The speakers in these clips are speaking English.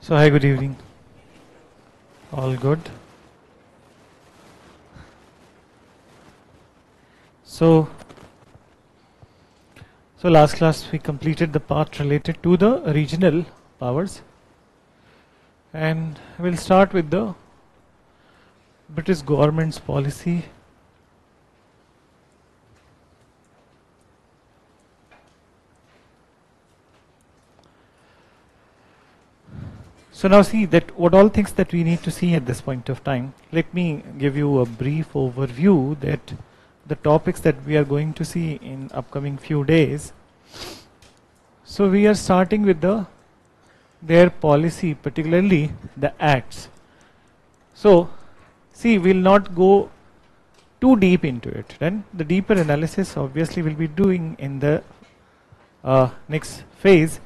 So hi, good evening. All good. So last class we completed the part related to the regional powers, and we'll start with the British government's policy. So now see that what all things that we need to see at this point of time. Let me give you a brief overview that the topics that we are going to see in upcoming few days. So we are starting with their policy, particularly the acts. So see, we'll not go too deep into it. Then the deeper analysis obviously we'll be doing in the next phase,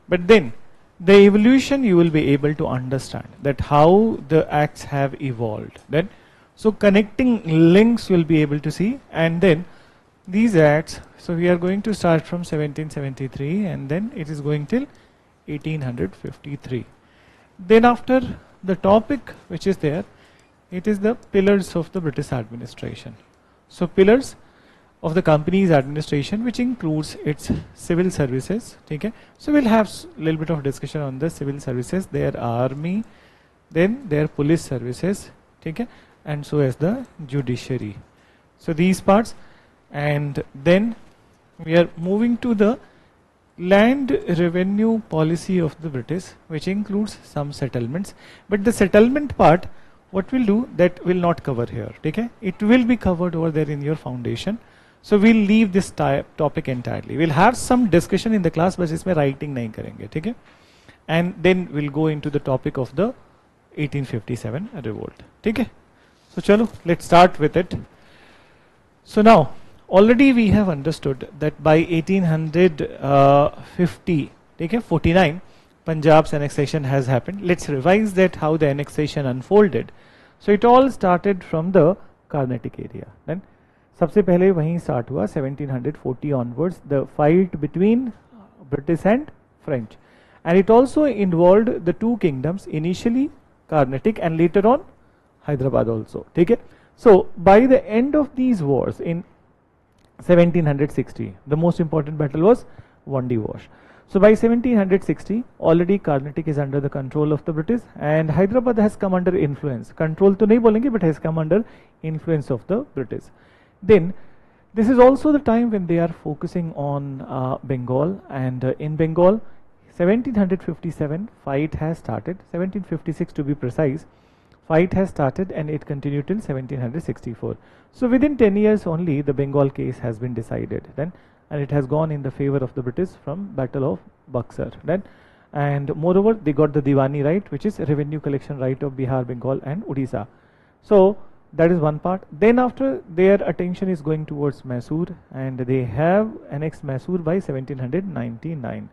but then the evolution you will be able to understand that how the acts have evolved. Then so connecting links will be able to see, and then these acts. So we are going to start from 1773 and then it is going till 1853. Then after the topic which is there, it is the pillars of the British administration. So pillars of the company's administration, which includes its civil services. Okay, so we'll have a little bit of discussion on the civil services, their army, then their police services, okay, and so as the judiciary. So these parts, and then we are moving to the land revenue policy of the British, which includes some settlements. But the settlement part, what we'll do, that will not cover here. Okay, it will be covered over there in your foundation. So we'll leave this topic entirely. We'll have some discussion in the class, but इसमें writing नहीं करेंगे, ठीक है? And then we'll go into the topic of the 1857 revolt, ठीक है? So चलो, let's start with it. So now, already we have understood that by 1850, ठीक है, 49, Punjab's annexation has happened. Let's revise that how the annexation unfolded. So it all started from the Carnatic area. Then सबसे पहले वहीं start हुआ 1740 onwards, the fight between British and French, and it also involved the two kingdoms, initially Carnatic and later on Hyderabad also. ठीक है? So by the end of these wars in 1760, the most important battle was Vandy Wash. So by 1760, already Carnatic is under the control of the British, and Hyderabad has come under influence. Control तो नहीं बोलेंगे, but has come under influence of the British. Then this is also the time when they are focusing on Bengal, and in Bengal 1757 fight has started, 1756 to be precise, fight has started, and it continued till 1764. So within 10 years only the Bengal case has been decided then, and it has gone in the favor of the British from Battle of Buxar then, and moreover they got the Diwani right, which is revenue collection right of Bihar, Bengal and Odisha. So that is one part. Then after, their attention is going towards Mysore, and they have annexed Mysore by 1799.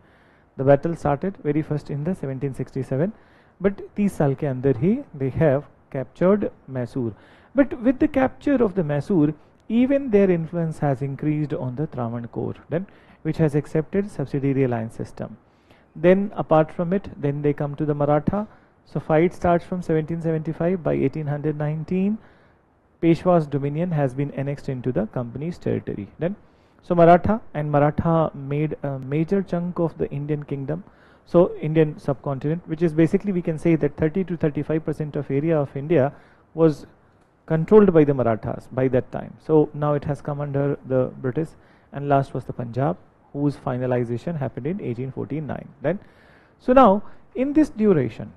The battle started very first in the 1767, but 30 साल के अंदर ही they have captured Mysore. But with the capture of the Mysore, even their influence has increased on the Travancore, then which has accepted subsidiary alliance system. Then apart from it, then they come to the Maratha. So fight starts from 1775. By 1819, Peshwa's dominion has been annexed into the company's territory. Then, so Maratha made a major chunk of the Indian kingdom, so Indian subcontinent, which is basically we can say that 30 to 35% of area of India was controlled by the Marathas by that time. So now it has come under the British, and last was the Punjab, whose finalization happened in 1849. Then, so now in this duration,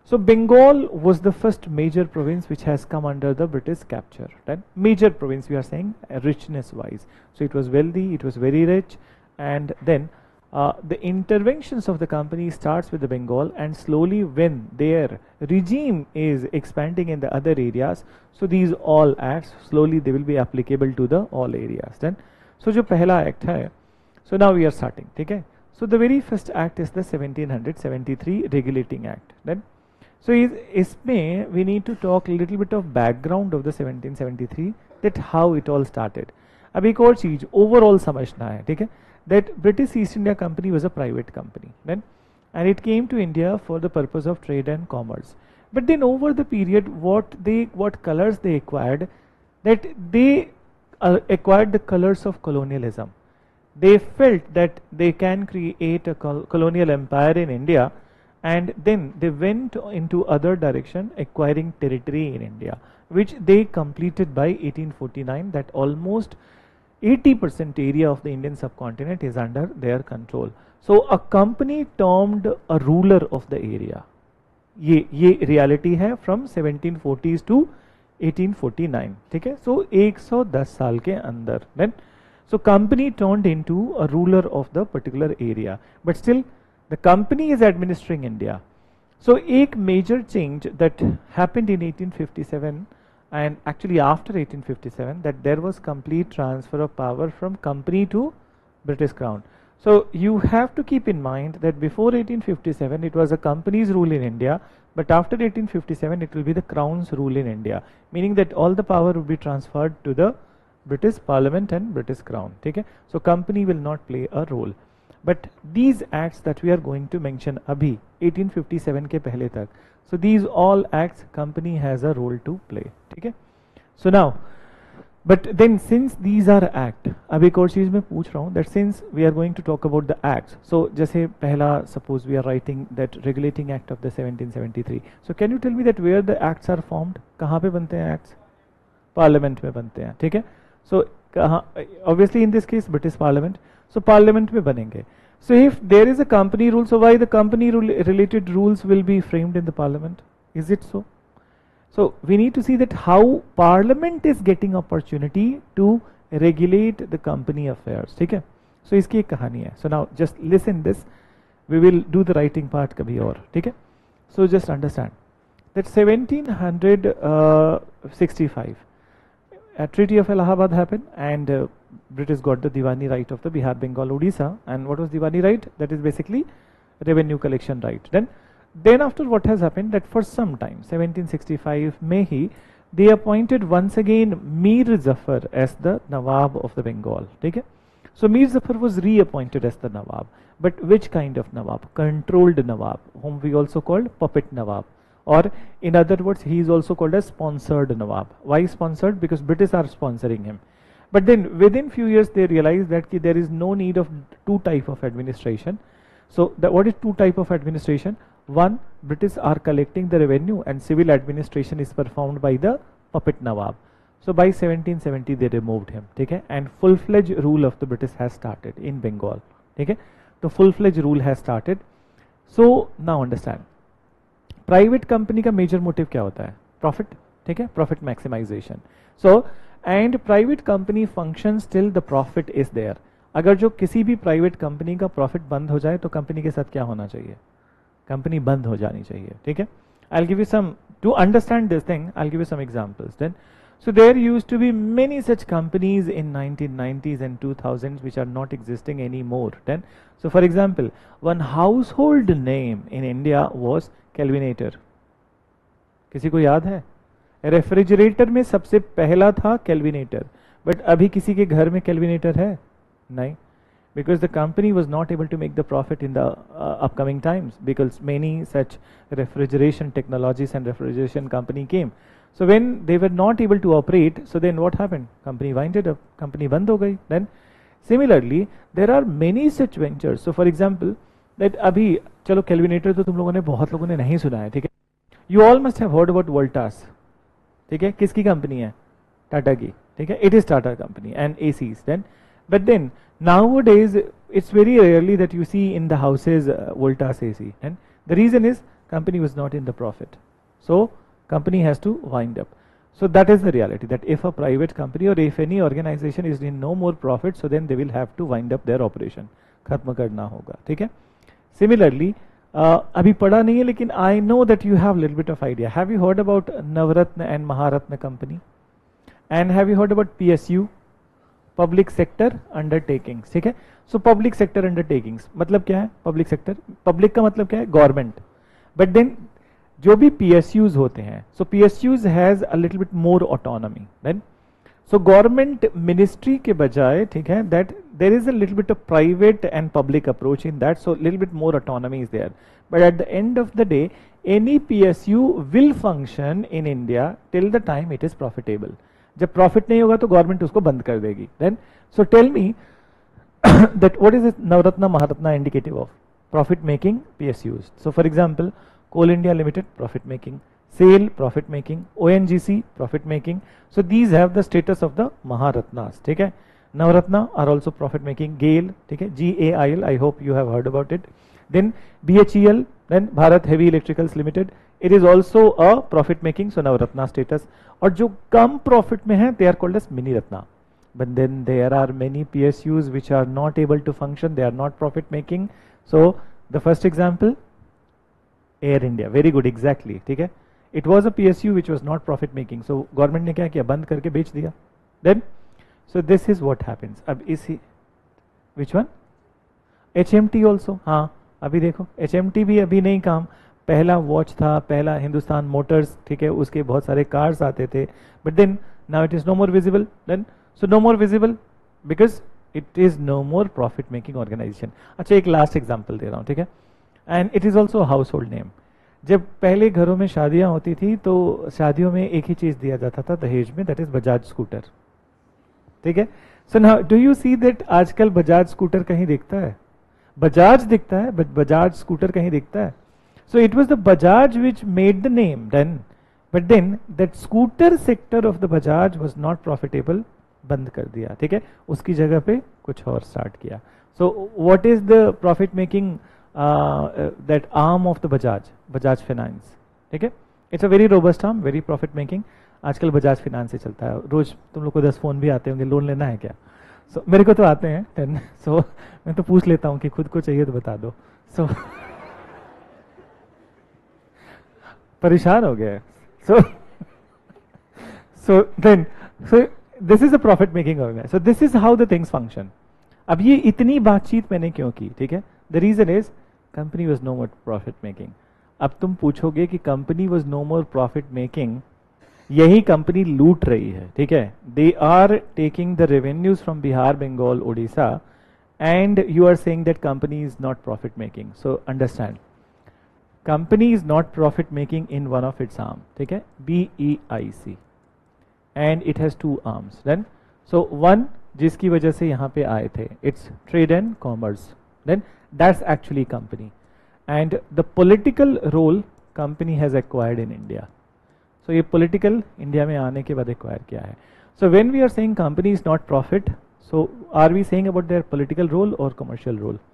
so Bengal was the first major province which has come under the British capture. Right? Major province we are saying richness wise. So it was wealthy, it was very rich, and then the interventions of the company starts with the Bengal, and slowly when their regime is expanding in the other areas, so these all acts slowly they will be applicable to the all areas. Then, so जो पहला act है, so now we are starting, ठीक है? So the very first act is the 1773 Regulating Act. Then, so इसमें we need to talk a little bit of background of the 1773. That how it all started. अब एक और चीज overall समझना है, ठीक है, दैट British East India Company was a private company then, and it came to India for the purpose of trade and commerce. But then over the period, what colors they acquired, that they acquired the colors of colonialism. They felt that they can create a colonial empire in India, and then they went into other direction, acquiring territory in India, which they completed by 1849. That almost 80% area of the Indian subcontinent is under their control. So a company termed a ruler of the area. ये reality है from 1740s to 1849, ठीक है. So 110 साल के अंदर then, so company turned into a ruler of the particular area, but still the company is administering India. So एक major change that happened in 1857, and actually after 1857, that there was complete transfer of power from company to British Crown. So you have to keep in mind that before 1857 it was a company's rule in India, but after 1857 it will be the Crown's rule in India, meaning that all the power will be transferred to the British Parliament and British Crown, ठीक है. So company will not play a role. But these acts that we are going to mention abhi 1857 के पहले तक, so these all acts company has a role to play, ठीक है. So now, but then since these are act, अब एक और चीज मैं पूछ रहा हूँ, that since we are going to talk about the acts, so जैसे पहला suppose we are writing that regulating act of the 1773, so can you tell me that where the acts are formed, कहाँ पे बनते हैं acts? Parliament में बनते हैं, ठीक है. So कहाँ, obviously in this case British Parliament, so parliament में बनेंगे. So if there is a company rule, so why the company rule related rules will be framed in the parliament? Is it so? So we need to see that how parliament is getting opportunity to regulate the company affairs, ठीक है. So इसकी एक कहानी है. So now just listen this, we will do the writing part कभी और, ठीक है. So just understand that 1765 a treaty of Allahabad happened, and British got the Diwani right of the Bihar, Bengal, Odisha. And what was Diwani right? That is basically revenue collection right. Then after what has happened, that for some time 1765 में ही they appointed once again Mir Zafar as the Nawab of the Bengal, ठीक है. So Mir Zafar was reappointed as the Nawab, but which kind of Nawab? Controlled Nawab, whom we also called puppet Nawab, or in other words he is also called as sponsored Nawab. Why sponsored? Because British are sponsoring him. But then within few years they realized that there is no need of two type of administration. So what is two type of administration? One, British are collecting the revenue and civil administration is performed by the puppet Nawab. So by 1770 they removed him, ठीक है, and full-fledged rule of the British has started in Bengal, ठीक है. तो full-fledged rule has started. So now understand, private company का major motive क्या होता है? Profit, ठीक है, profit maximisation. So and private company functions till the profit is there. अगर जो किसी भी प्राइवेट कंपनी का प्रॉफिट बंद हो जाए तो कंपनी के साथ क्या होना चाहिए? कंपनी बंद हो जानी चाहिए, ठीक है. I will give you some to understand this thing, I will give you some examples. Then so there used to be many such companies in 1990s and 2000s which are not existing anymore. Then so for example, one household name in India was Kelvinator. किसी को याद है? Refrigerator में सबसे पहला था Kelvinator, but अभी किसी के घर में Kelvinator है? नहीं, because the company was not able to make the profit in the upcoming times, because many such refrigeration technologies and refrigeration company came. So when they were not able to operate, so then what happened? Company winded up, company बंद हो गई. Then similarly there are many such ventures. So for example, that अभी चलो Kelvinator तो तुम लोगों ने बहुत लोगों ने नहीं सुना है, ठीक है. You all must have heard about Voltas, ठीक है. किसकी कंपनी है? टाटा की, ठीक है. It is Tata company and ACs. Then but then nowadays it's very rarely that you see in the houses Voltas AC, and the reason is company was not in the profit, so company has to wind up. So that is the reality, that if a private company or if any organization is in no more profit, so then they will have to wind up their operation, खत्म करना होगा, ठीक है. Similarly, अभी पढ़ा नहीं है लेकिन I know that you have little bit of idea. Have you heard about Navratna and Maharatna company? And have you heard about PSU, Public Sector Undertakings, ठीक है. So Public Sector Undertakings मतलब क्या है? Public Sector, Public का मतलब क्या है? Government. But then जो भी PSUs होते हैं, so PSUs has a little bit more autonomy. Then so government ministry के बजाय, ठीक है, that there is a little bit of private and public approach in that, so little bit more autonomy is there, but at the end of the day any PSU will function in India till the time it is profitable. जब profit नहीं होगा तो government उसको बंद कर देगी. Then so tell me that what is it Navratna Maharatna indicative of? Profit making PSUs. So for example, Coal India Limited, profit making. SAIL, profit making. ONGC, profit making. So these have the status of the Maharatnas. ठीक है? Navratna are also profit making. GAIL, ठीक है? GAIL, I hope you have heard about it. Then BHEL, then Bharat Heavy Electricals Limited. It is also a profit making, so Navratna status. और जो कम profit में है, they are called as Mini Ratna. But then there are many PSUs which are not able to function, they are not profit making. So the first example, Air India, very good, exactly, ठीक है? It was a PSU which was not profit making, so government ने क्या किया, बंद करके बेच दिया. Then so this is what happens. अब इसी which one? HMT also, हाँ अभी देखो HMT भी अभी नहीं काम. पहला वॉच था, पहला हिंदुस्तान मोटर्स, ठीक है, उसके बहुत सारे कार्स आते थे, but then now it is no more visible. Then so no more visible because it is no more profit making organization. अच्छा एक लास्ट एग्जांपल दे रहा हूँ, ठीक है, and it is also house hold name. जब पहले घरों में शादियां होती थी तो शादियों में एक ही चीज दिया जाता था दहेज में, दैट इज बजाज स्कूटर. ठीक है, so now do you see that आजकल बजाज स्कूटर कहीं दिखता है? बजाज दिखता है बट बजाज स्कूटर कहीं दिखता है? So it was the Bajaj which made the name then, but then that scooter sector of the Bajaj was not profitable, बंद कर दिया. ठीक है, उसकी जगह पे कुछ और स्टार्ट किया. So what is the profit making that arm of the Bajaj? Bajaj finance. ठीक है, it's a very robust arm, very profit making. आजकल बजाज फाइनेंस से चलता है. रोज तुम लोग को 10 फोन भी आते होंगे, लोन लेना है क्या? सो मेरे को तो आते हैं 10. सो मैं तो पूछ लेता हूँ कि खुद को चाहिए तो बता दो. सो परेशान हो गया. So then this is a profit making organization. So this is how the things function. अब ये इतनी बातचीत मैंने क्यों की? ठीक है, the reason is company was no more profit making. अब तुम पूछोगे कि company was no more profit making, यही कंपनी लूट रही है. ठीक है, they are taking the revenues from Bihar, Bengal, Odisha, and you are saying that company is not profit making. So understand, company is not profit making in one of its arm. ठीक है, BEIC. And it has 2 arms. Then so one जिसकी वजह से यहाँ पे आए थे, it's trade and commerce. Then that's actually company. And the political role company has acquired in India. So ये political India में आने के बाद acquire किया है. So when we are saying company is not profit, so are we saying about their political role or commercial role?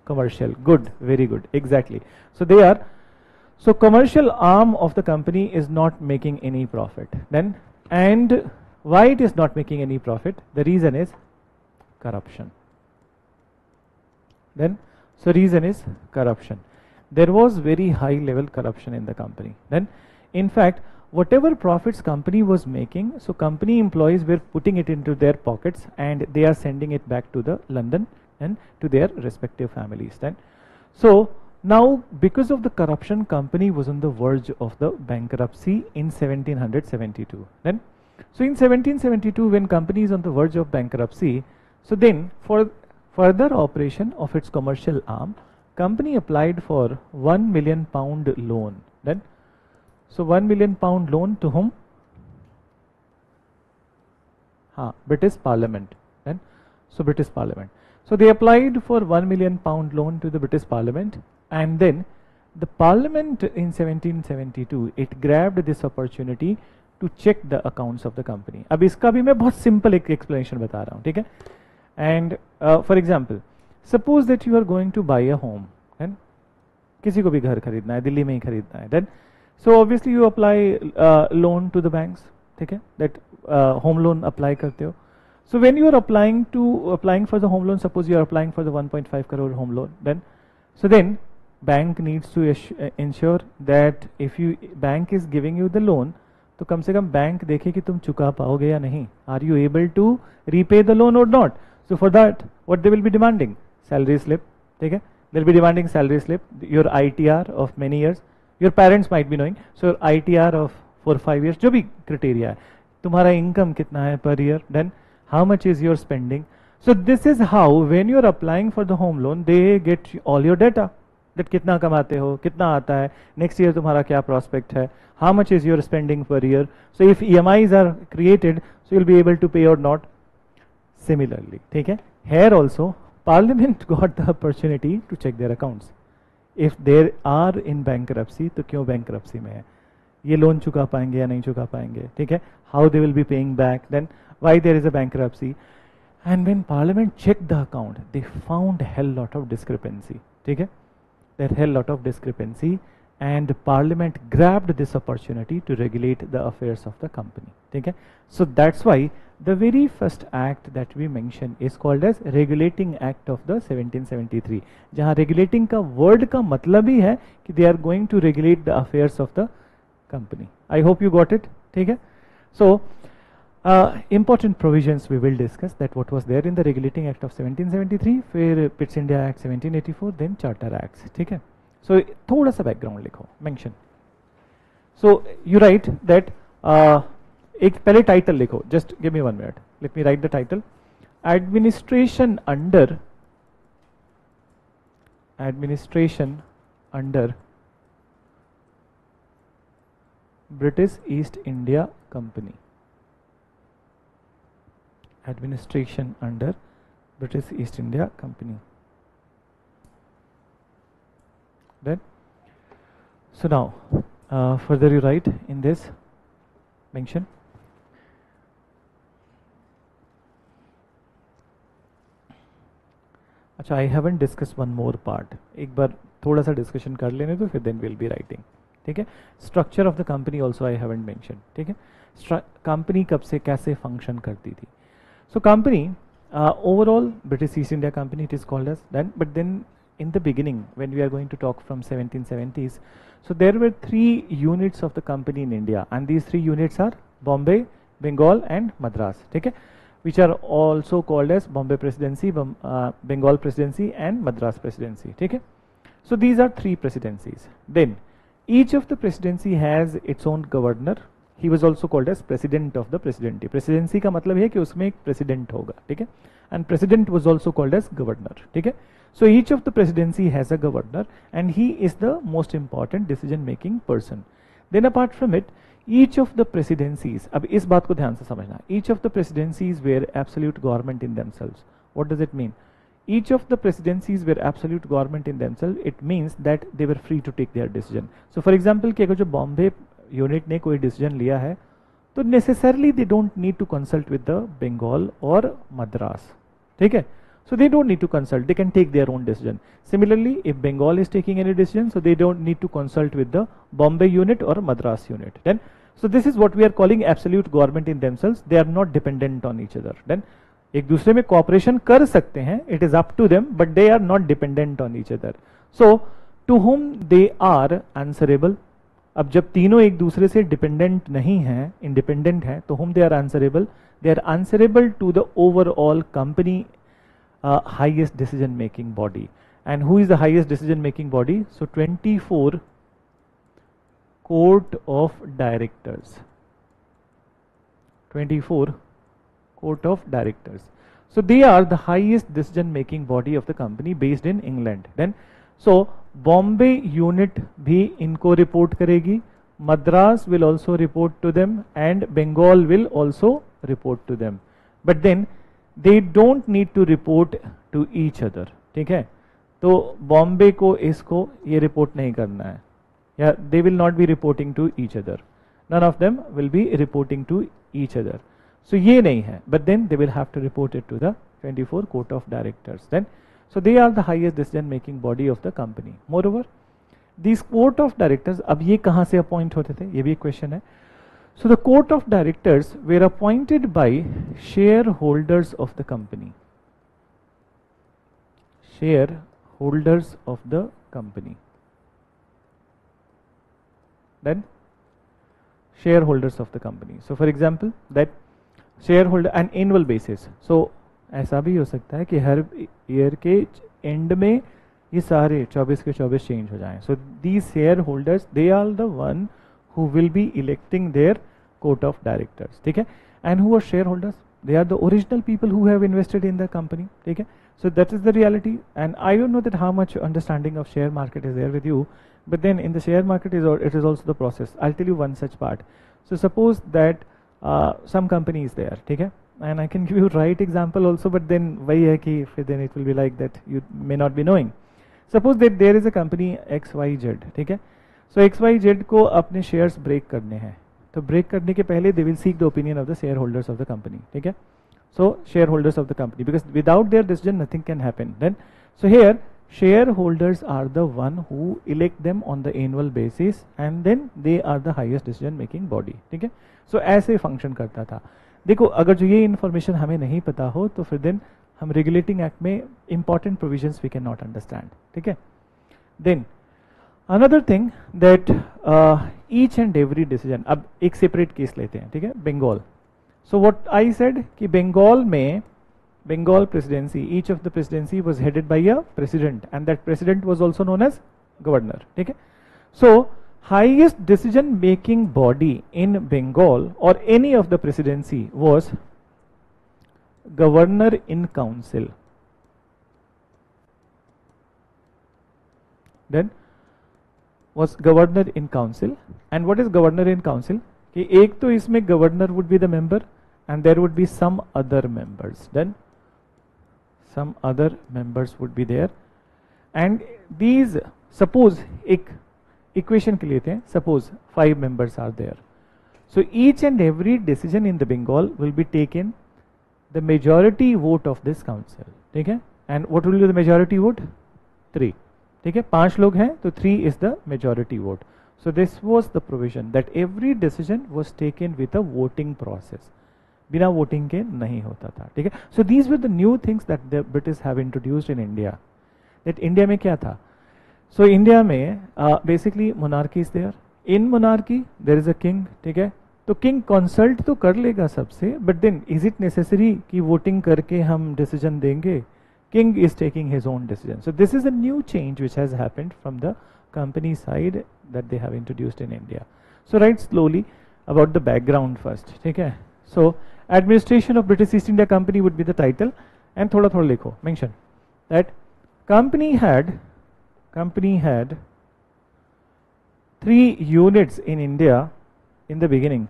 Commercial. Good, very good, exactly. So they are. So commercial arm of the company is not making any profit. Then and why it is not making any profit? The reason is corruption. Then so reason is corruption. There was very high level corruption in the company. Then in fact whatever profits company was making, so company employees were putting it into their pockets and they are sending it back to the London and to their respective families. Then so now because of the corruption, company was on the verge of the bankruptcy in 1772. Then so in 1772 when company is on the verge of bankruptcy, so then for further operation of its commercial arm, company applied for £1 million loan. Then so £1 million loan to whom? British Parliament. Then so British Parliament. So they applied for £1 million loan to the British Parliament, and then the Parliament in 1772 it grabbed this opportunity to check the accounts of the company. अब इसका भी मैं बहुत simple एक explanation बता रहा हूँ. ठीक है, and for example suppose that you are going to buy a home, and किसी को भी घर खरीदना है, दिल्ली में ही खरीदना है, then so obviously you apply loan to the banks. ठीक है, that home loan apply करते हो. So when you are applying for the home loan, suppose you are applying for the 1.5 crore home loan, then bank needs to ensure that if you bank is giving you the loan, तो कम से कम bank देखे कि तुम चुका पाओगे या नहीं. Are you able to repay the loan or not? So for that what they will be demanding? Salary slip. ठीक है, they will be demanding salary slip, your ITR of many years. Your parents might be knowing, so your ITR of 4-5 years, जो भी criteria है. तुम्हारा income कितना है per year, then how much is your spending. So this is how when you are applying for the home loan they get all your data, that कितना कमाते हो, कितना आता है, नेक्स्ट ईयर तुम्हारा क्या प्रोस्पेक्ट है, how much is your spending per year. So if EMIs are created so you'll be able to pay or not. Similarly, ठीक है, here also Parliament got the opportunity to check their accounts. If they are in bankruptcy तो क्यों bankruptcy में है, ये loan चुका पाएंगे या नहीं चुका पाएंगे, ठीक है, how they will be paying back, then why there is a bankruptcy. And when Parliament checked the account they found hell lot of discrepancy, ठीक है, there hell lot of discrepancy, and Parliament grabbed this opportunity to regulate the affairs of the company, ठीक है. So that's why the very first act that we mention is called as Regulating Act of the 1773, जहाँ regulating का word का मतलब ही है कि they are going to regulate the affairs of the company. I hope you got it, ठीक है. So important provisions we will discuss, that what was there in the Regulating Act of 1773, फिर Pitt's India Act 1784, then Charter Acts, ठीक है. So थोड़ा सा background लिखो, mention. So you write that एक पहले टाइटल लिखो, just give me 1 minute, let me right the title. Administration under British East India company. Administration under British East India company. Then so now further you write in this mention अच्छा, I haven't discuss one more part, एक बार थोड़ा सा discussion कर लेने तो फिर then will be writing, ठीक है. Structure of the company also I haven't mention, ठीक है. कंपनी कब से कैसे फंक्शन करती थी. So company overall British East India Company it is called as then, but then in the beginning when we are going to talk from 1770s, so there were 3 units of the company in India, and these 3 units are Bombay, Bengal and Madras, ठीक है, which are also called as Bombay Presidency, Bengal Presidency and Madras Presidency, ठीक है. So these are 3 presidencies. Then each of the presidency has its own governor. He was also called as president of the presidency. Presidency का मतलब है कि उसमें एक president होगा, ठीक है, and president was also called as governor, ठीक है. So each of the presidency has a governor and he is the most important decision making person. Then apart from it, each of the presidencies, अब इस बात को ध्यान से समझना, each of the presidencies were absolute government in themselves. What does it mean? Each of the presidencies were absolute government in themselves. It means that they were free to take their decision. So for example, कि अगर जो Bombay unit ने कोई decision लिया है तो necessarily they don't need to consult with the Bengal or Madras, ठीक है. So they don't need to consult, they can take their own decision. Similarly, if Bengal is taking any decision, so they don't need to consult with the Bombay unit or Madras unit. Then, so this is what we are calling absolute government in themselves. They are not dependent on each other. Then, एक दूसरे में cooperation कर सकते हैं, it is up to them, but they are not dependent on each other. So, to whom they are answerable. अब जब तीनों एक दूसरे से डिपेंडेंट नहीं हैं, इंडिपेंडेंट हैं, तो whom they are answerable? They are answerable to the overall company highest decision making body. And who is the highest decision making body? So 24 court of directors. 24 court of directors. So they are the highest decision making body of the company based in England. Then so Bombay unit भी इनको report करेगी, Madras will also report to them and Bengal will also report to them. But then they don't need to report to each other, ठीक है. तो बॉम्बे को इसको ये report नहीं करना है, या they will not be reporting to each other. None of them will be reporting to each other. So ये नहीं है, but then they will have to report it to the 24 court of directors. Then so they are the highest decision making body of the company. Moreover, these court of directors, अब ये कहाँ से appoint होते थे, ये भी एक question है. So the court of directors were appointed by shareholders of the company. Shareholders of the company. Then shareholders of the company. So for example, that shareholder an annual basis. So ऐसा भी हो सकता है कि हर year के and में ये सारे 24 के 24 चेंज हो जाएं. So these shareholders, they are the one who will be electing their court of directors, ठीक है. And who are shareholders? They are the original people who have invested in the company, ठीक है. So that is the reality, and I don't know that how much understanding of share market is there with you, but then in the share market it is also the process. I'll tell you one such part. So suppose that some company is there, ठीक है, and I can give you right example also, but then वही है कि then it will be like that you may not be knowing. Suppose that there is a company XYZ, ठीक है. So XYZ को अपने shares break करने हैं, तो break करने के पहले they will seek the opinion of the shareholders of the company, ठीक है. So shareholders of the company, because without their decision nothing can happen. Then so here shareholders are the one who elect them on the annual basis, and then they are the highest decision making body, ठीक है. So ऐसे function करता था. देखो अगर जो ये information हमें नहीं पता हो तो फिर then हम regulating act में important provisions we cannot understand, ठीक है. Then another thing that each and every decision, अब एक separate case लेते हैं, ठीक है, Bengal. So what I said कि बंगाल में Bengal presidency, each of the presidency was headed by a president, and that president was also known as governor, ठीक है. So highest decision making body in Bengal or any of the presidency was governor in council. Then was governor in council, and what is governor in council? कि एक तो इसमें governor would be the member and there would be some other members. Then some other members would be there, and these, suppose एक equation के लिए थे, suppose 5 members are there. So each and every decision in the Bengal will be taken the majority vote of this council, ठीक है. And what will be the majority vote? 3, ठीक है. 5 लोग हैं तो 3 is the majority vote. So this was the provision that every decision was taken with a voting process. बिना voting के नहीं होता था, ठीक है. So these were the new things that the British have introduced in India. That India में क्या था? सो इंडिया में basically monarchy is there. In monarchy there is a king, ठीक है. तो किंग कंसल्ट तो कर लेगा सबसे, but then is it necessary कि वोटिंग करके हम डिसीजन देंगे? King is taking his own decision. So this is a new change which has happened from the company side that they have introduced in India. So right slowly about the background first, ठीक है. सो Administration of British East India Company would be the title, and थोड़ा थोड़ा लिखो, mention that company had 3 units in India in the beginning.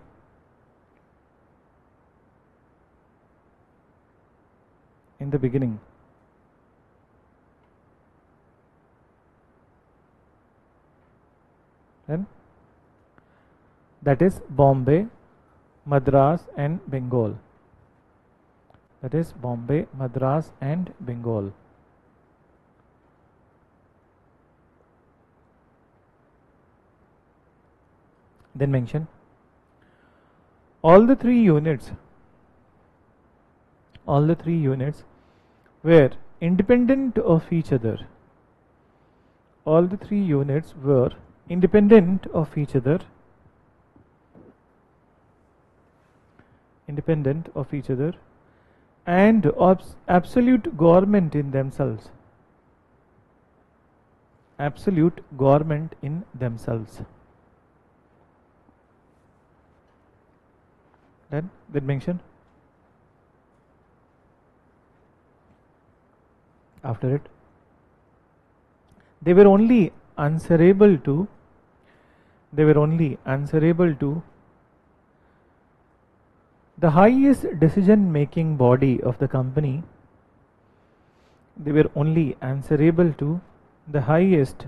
Then that is Bombay, Madras and Bengal. That is Bombay, Madras and Bengal. Then mention all the 3 units were independent of each other. All the 3 units were independent of each other. And absolute government in themselves. Then mention after it, they were only answerable to the highest decision making body of the company. They were only answerable to the highest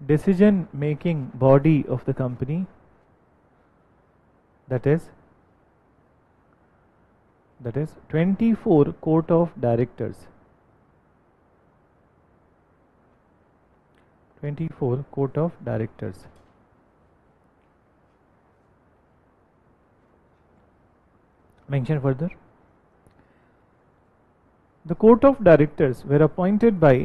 decision making body of the company, that is 24 court of directors. 24 court of directors. Mention further. The court of directors were appointed by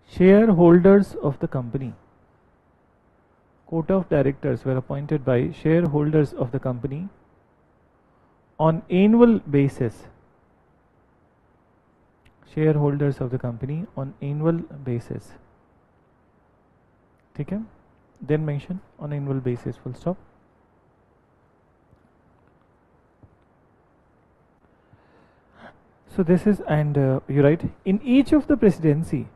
shareholders of the company. Court of directors were appointed by shareholders of the company on annual basis, shareholders of the company on annual basis, ठीक है, then mention on annual basis, full stop. So this is, and you write, in each of the presidency,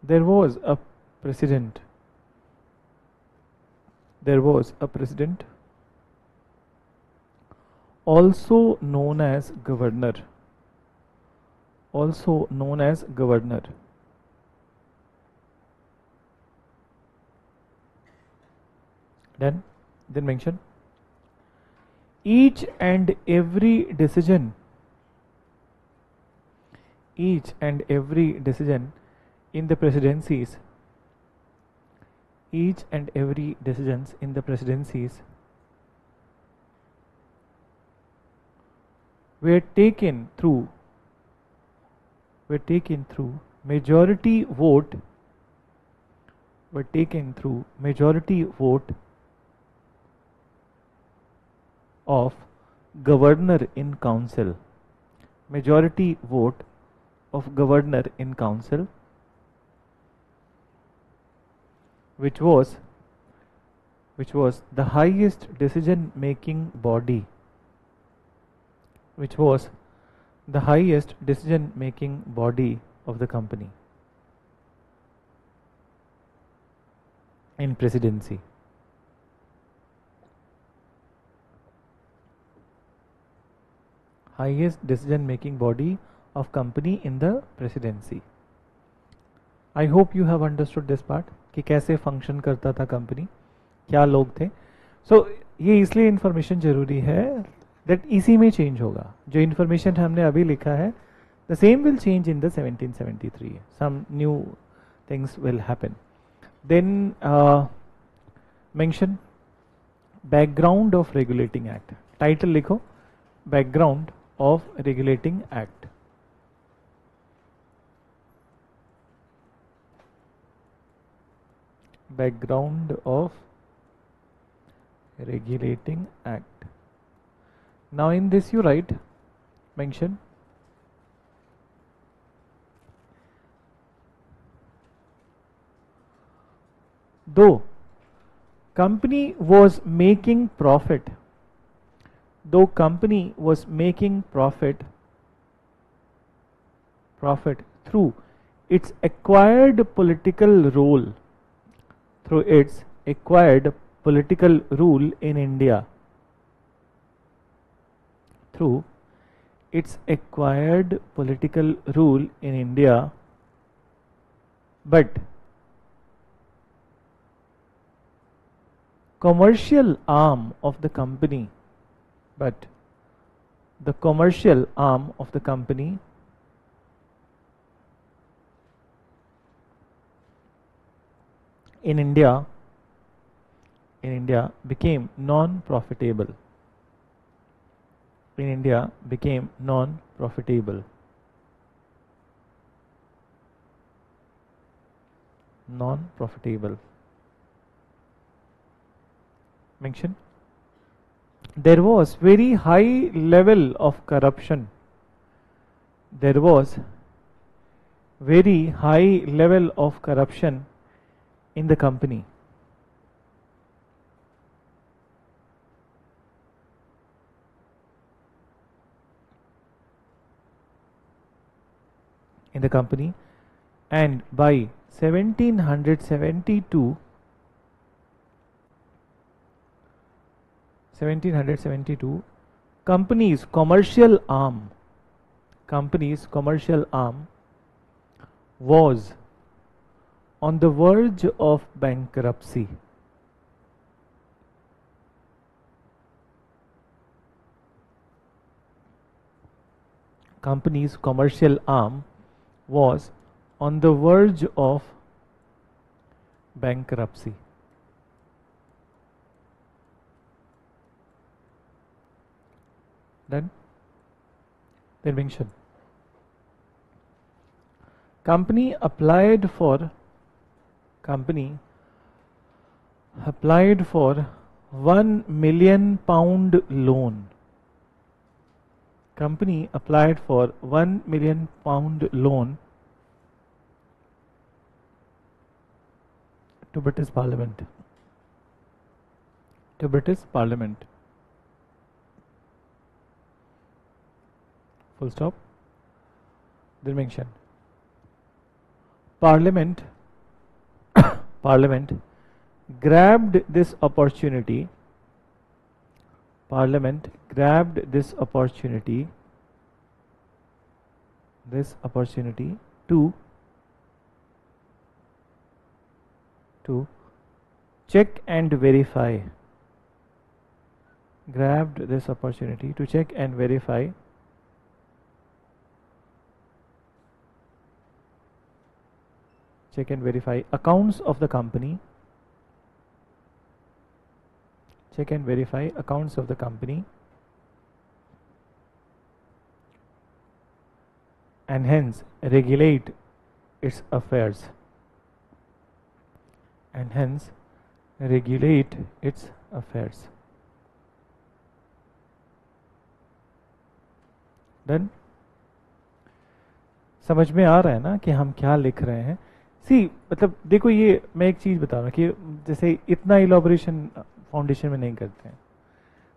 there was a president, also known as governor, then mention each and every decision in the presidencies, were taken through majority vote of governor in council, which was the highest decision making body, of the company in presidency. Highest decision making body of company in the presidency. I hope you have understood this part कि कैसे function करता था company, क्या लोग थे. सो ये इसलिए information जरूरी है दैट इसी में चेंज होगा. जो इंफॉर्मेशन हमने अभी लिखा है the same will change in the 1773. Some new things will happen. Then mention background of regulating act. Title लिखो background of regulating act. Background of regulating act. Now in this you write, mention though company was making profit through its acquired political role in India, but commercial arm of the company in India became non-profitable. Mention there was very high level of corruption. In the company. And by 1772 company's commercial arm was on the verge of bankruptcy. Company's commercial arm was on the verge of bankruptcy. Then mention company applied for company applied for £1 million loan. Company applied for £1 million loan to British Parliament. To British Parliament. Full stop. Then mention. Parliament grabbed this opportunity. Parliament grabbed this opportunity to check and verify. Grabbed this opportunity to check and verify accounts of the company. Check and verify accounts of the company, and hence regulate its affairs. Then समझ में आ रहा है ना कि हम क्या लिख रहे हैं? सी मतलब देखो, ये मैं एक चीज बता रहा हूँ कि जैसे इतना इलॉबरेशन फाउंडेशन में नहीं करते हैं,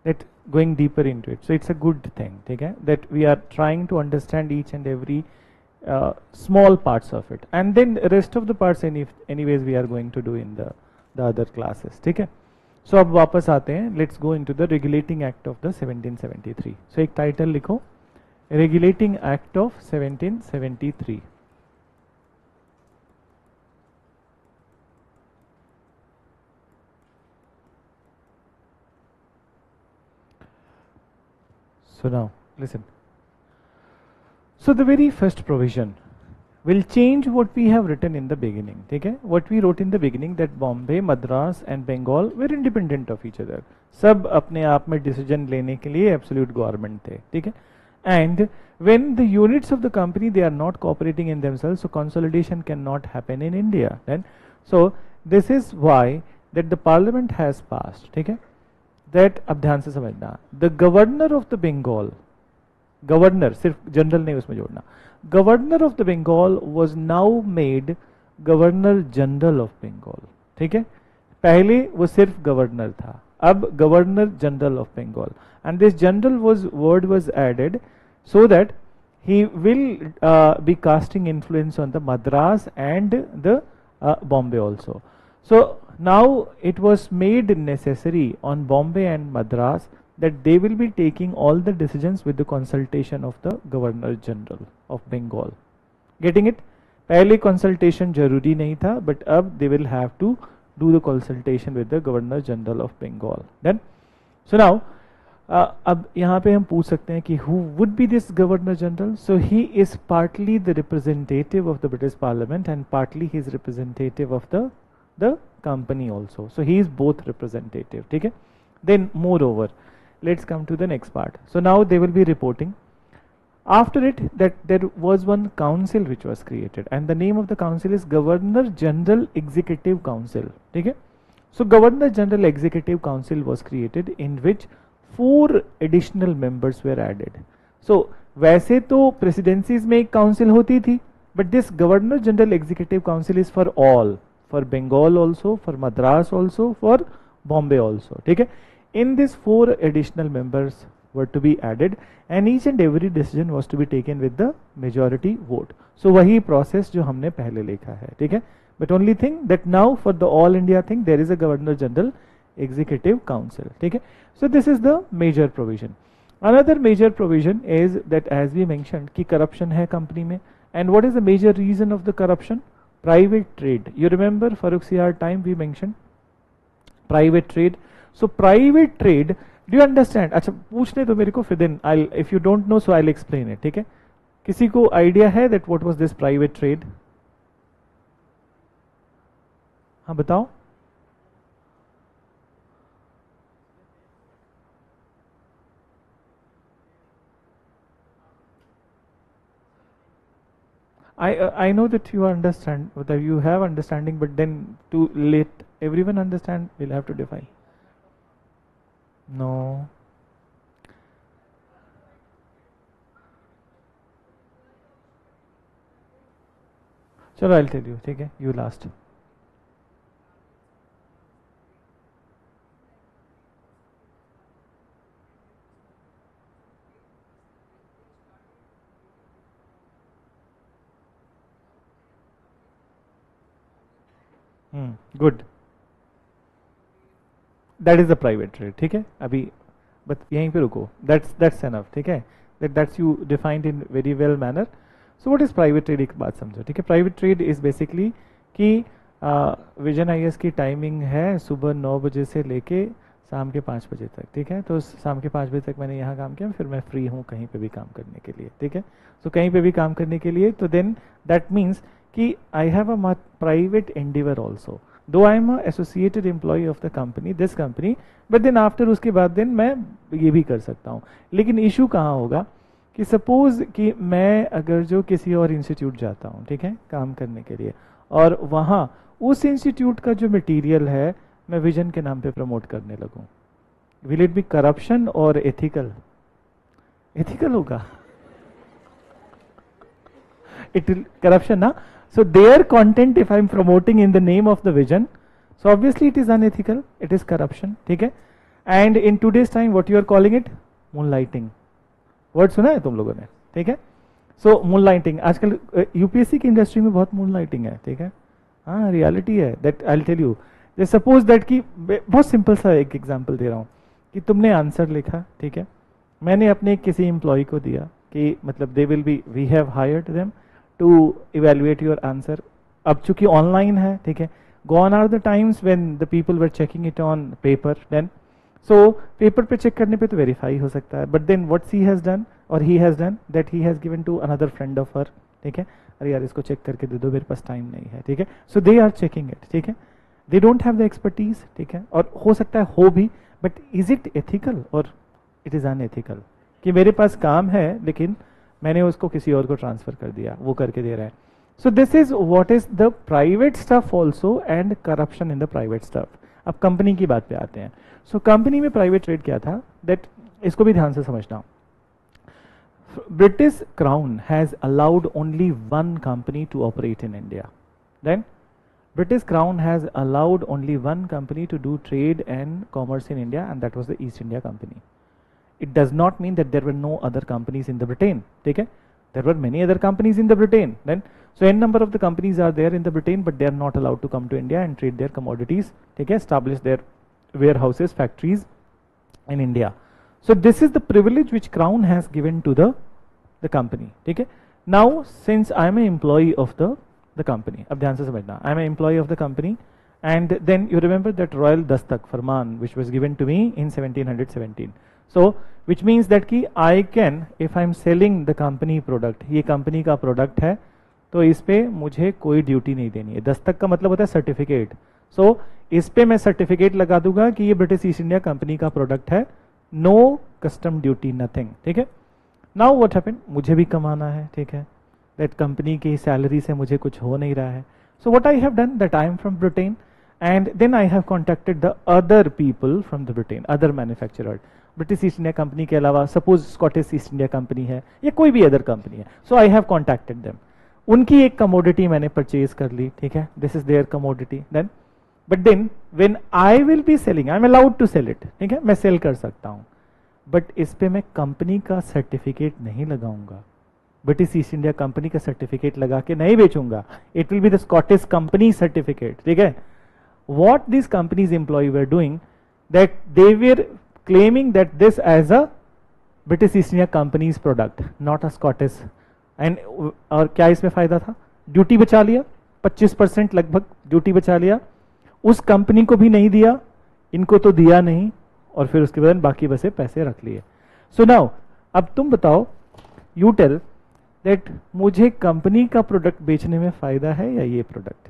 that going deeper into it, so it's a good thing, ठीक है, that we are trying to understand each and every small parts of it, and then rest of the parts anyways we are going to do in the other classes, ठीक है. So अब वापस आते हैं, let's go into the regulating act of the 1773. so एक title लिखो, regulating act of 1773. So now listen. So the very first provision will change what we have written in the beginning. ठीक है, what we wrote in the beginning, that Bombay, Madras and Bengal were independent of each other. सब अपने आप में decision लेने के लिए absolute government थे, ठीक है. And when the units of the company they are not cooperating in themselves, so consolidation cannot happen in India. Then so this is why that the parliament has passed, ठीक है. That अब ध्यान से समझना, the governor of the Bengal, governor सिर्फ general नहीं उसमें जोड़ना, governor of the Bengal was now made governor general of Bengal, ठीक है. पहले वो सिर्फ गवर्नर था, अब governor general of Bengal, and this general word was added so that he will be casting influence on the Madras and the Bombay also. So now it was made necessary on Bombay and Madras that they will be taking all the decisions with the consultation of the Governor General of Bengal. Getting it? पहले consultation जरूरी नहीं था, but अब they will have to do the consultation with the Governor General of Bengal. Then, so now अब यहाँ पे हम पूछ सकते हैं कि who would be this Governor General? So he is partly the representative of the British Parliament and partly he is representative of the company also. So he is both representative, ठीक है. Then moreover, let's come to the next part. So now they will be reporting. After it, that there was one council which was created, and the name of the council is Governor General Executive Council, ठीक है. So Governor General Executive Council was created, in which 4 additional members were added. So वैसे तो presidencies में एक council होती थी, but this Governor General Executive Council is for all, for Bengal also, for Madras also, for Bombay also, ठीक है. In this 4 additional members were to be added, and each and every decision was to be taken with the majority vote. So वही process जो हमने पहले लिखा है, ठीक है. But only thing that now for the all India thing there is a Governor General Executive Council, ठीक है. So this is the major provision. Another major provision is that, as we mentioned, कि corruption है company में, and what is the major reason of the corruption? Private trade. You remember Farooq Siyar time we mentioned private trade. So private trade, do you understand? अच्छा पूछने तो मेरे को, फिर then I'll, if you don't know, so I'll explain it, ठीक है. किसी को idea है that what was this private trade? हाँ बताओ. I know that you understand, that you have understanding, but then to let everyone understand, we'll have to define. No. चलो I'll tell you, ठीक है, you last. Good, that is the private trade, ठीक है, अभी बस यहीं पे रुको, दैट्स एनफ, ठीक है, that's you defined in very well manner. So what is private trade, एक बात समझो, ठीक है. प्राइवेट ट्रेड इज बेसिकली कि विजन आईएएस की टाइमिंग है सुबह 9 बजे से लेके शाम के 5 बजे तक, ठीक है. तो शाम के 5 बजे तक मैंने यहाँ काम किया, फिर मैं फ्री हूँ कहीं पे भी काम करने के लिए, ठीक है. सो कहीं पे भी काम करने के लिए, तो देन दैट मीन्स कि I have a private endeavour also, though I am associated employ of the company, this company, but then after उसके बाद देन मैं ये भी कर सकता हूँ. लेकिन इशू कहाँ होगा कि सपोज कि मैं अगर जो किसी और इंस्टीट्यूट जाता हूँ, ठीक है, काम करने के लिए, और वहाँ उस इंस्टीट्यूट का जो मटेरियल है मैं विजन के नाम पे प्रमोट करने लगूँ, विल इट बी करप्शन और एथिकल? एथिकल होगा, इट विल करप्शन ना. So their content, if I am promoting in the name of the vision, so obviously it is unethical, it is corruption, ठीक है. And in today's time, what you are calling it? Moonlighting. Word सुना है तुम लोगों ने, ठीक है. So moonlighting, आजकल यूपीएससी की इंडस्ट्री में बहुत moonlighting है, ठीक है. हाँ, रियलिटी है, that I'll tell you. Just suppose that कि बहुत सिंपल सा एक एग्जांपल दे रहा हूँ कि तुमने आंसर लिखा, ठीक है, मैंने अपने किसी एम्प्लॉय को दिया कि मतलब they will be, we have hired them to evaluate your answer. अब चूंकि ऑनलाइन है, ठीक है, gone are the times when the people were checking it on paper then. So paper पे चेक करने पे तो वेरीफाई हो सकता है, but then what she has done or he has done that he has given to another friend of her, ठीक है, अरे यार इसको चेक करके दे दो, मेरे पास टाइम नहीं है, ठीक है. So they are checking it, ठीक है, they don't have the expertise, ठीक है, और हो सकता है हो भी, but is it ethical or it is unethical कि मेरे पास काम है लेकिन मैंने उसको किसी और को ट्रांसफर कर दिया, वो करके दे रहा है. So this is what is the private stuff also and corruption in the private stuff. अब कंपनी की बात पे आते हैं. सो कंपनी में प्राइवेट ट्रेड क्या था, दैट इसको भी ध्यान से समझना. British Crown has allowed only one company to operate in India. Then British Crown has allowed only one company to do trade and commerce in India, and that was the East India Company. It does not mean that there were no other companies in the Britain. Okay? There were many other companies in the Britain. Then, so n number of the companies are there in the Britain, but they are not allowed to come to India and trade their commodities. Okay? Establish their warehouses, factories in India. So this is the privilege which Crown has given to the company. Okay? Now, since I am an employee of the company, अब ध्यान से समझना, I am an employee of the company, and then you remember that Royal Dastak Farman which was given to me in 1717. So which means that कि I can, if I am selling the company product, ये company का product है, तो इस पे मुझे कोई duty नहीं देनी है. दस्तक का मतलब होता है सर्टिफिकेट. सो इस पे मैं सर्टिफिकेट लगा दूंगा कि ये ब्रिटिश ईस्ट इंडिया कंपनी का प्रोडक्ट है, नो कस्टम ड्यूटी, नथिंग. ठीक है. नाउ व्हाट हैपेंड, मुझे भी कमाना है. ठीक है, दैट कंपनी की सैलरी से मुझे कुछ हो नहीं रहा है. So what I have done, that I am from Britain, and then I have contacted the other people from the Britain, other manufacturer. British East India Company के अलावा suppose Scottish East India Company है या कोई भी other company है. So I have contacted them. उनकी एक commodity मैंने परचेज कर ली. ठीक है, this is their commodity. Then but then when I will be selling, I am allowed to sell it. ठीक है, मैं सेल कर सकता हूं, बट इस पे मैं कंपनी का सर्टिफिकेट नहीं लगाऊंगा. ब्रिटिश ईस्ट इंडिया कंपनी का सर्टिफिकेट लगा के नहीं बेचूंगा. It will be the Scottish company certificate. ठीक है. What this companies employ were doing, that they were claiming that this as a British East India Company's product, not a Scottish. And और क्या इसमें फायदा था, ड्यूटी बचा लिया, 25% लगभग ड्यूटी बचा लिया. उस कंपनी को भी नहीं दिया, इनको तो दिया नहीं, और फिर उसके बाद बाकी बसे पैसे रख लिए. सो नाउ अब तुम बताओ, यू टेल दैट मुझे कंपनी का प्रोडक्ट बेचने में फायदा है या ये प्रोडक्ट.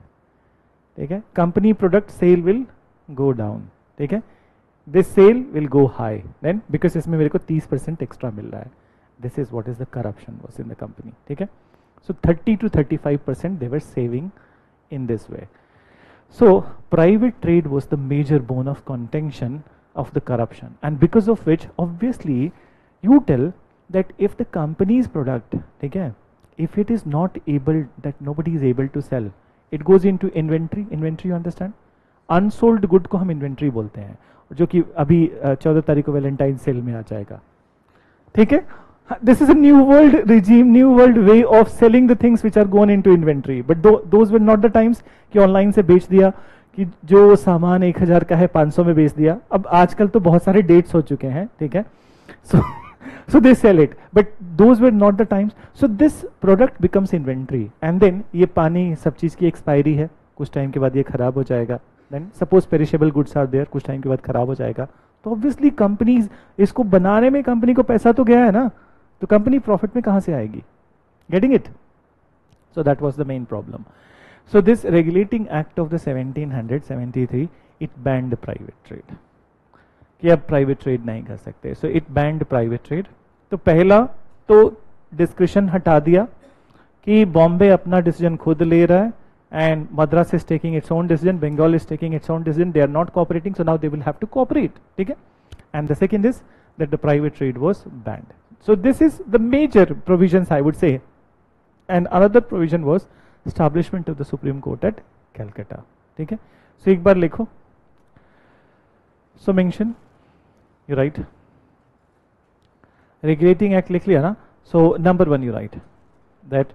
ठीक है, company product sale will go down. ठीक है, this sale will go high then because इसमें मेरे को 30% एक्स्ट्रा मिल रहा है. This is what is the corruption was in the company. ठीक है. So 30 to 35% they were saving in this way. So private trade was the major bone of contention of the corruption, and because of which obviously you tell that if the company's product, okay, if it is not able, that nobody is able to sell, it goes into inventory. Inventory, you understand? Unsold good को हम inventory बोलते हैं, जो कि अभी 14 तारीख को Valentine cell में आ जाएगा, ठीक है. This is a new world regime, new world way of selling the things which are gone into inventory. But those were not the times कि ऑनलाइन से बेच दिया, कि जो सामान 1000 का है 500 में बेच दिया. अब आजकल तो बहुत सारे डेट्स हो चुके हैं, ठीक है. So they sell it, but those were not the times. So this product becomes inventory, and then ये पानी सब चीज की एक्सपायरी है, कुछ टाइम के बाद ये खराब हो जाएगा. Then suppose perishable goods are there, कुछ टाइम के बाद खराब हो जाएगा. तो obviously कंपनीज, इसको बनाने में कंपनी को पैसा तो गया है ना, तो कंपनी प्रॉफिट में कहां से आएगी? Getting it? So that was the main problem. So this regulating act of the 1773, it banned private trade. कि अब प्राइवेट ट्रेड नहीं कर सकते. So it band private trade. तो पहला तो डिस्क्रिशन हटा दिया कि बॉम्बे अपना डिसीजन खुद ले रहा है, and Madras is taking its own decision, Bengal is taking its own decision, they are not cooperating, so now they will have to cooperate, ठीक है. And the second is that the private trade was banned. So this is the major provisions I would say. And another provision was establishment of the supreme court at Calcutta, ठीक है. So एक बार लिखो. So mention, you write regulating act लिख लिया ना. so number 1 you write that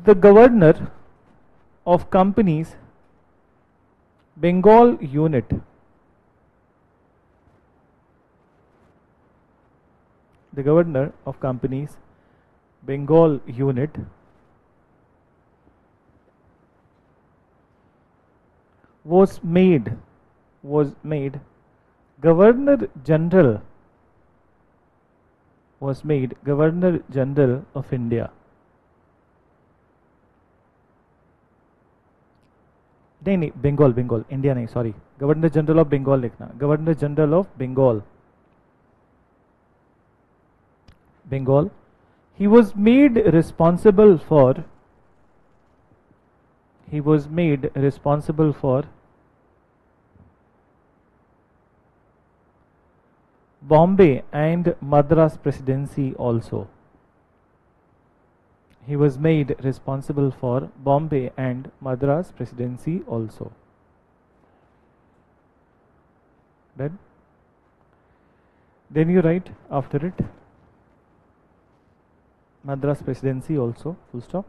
the governor of companies Bengal unit, the governor of companies Bengal unit was made Governor General was made Governor General of India. नहीं, Bengal, India नहीं, sorry. Governor general of Bengal लिखना. Governor general of Bengal. He was made responsible for Bombay and Madras presidency also. He was made responsible for Bombay and Madras presidency also. Then you write after it Madras presidency also, full stop.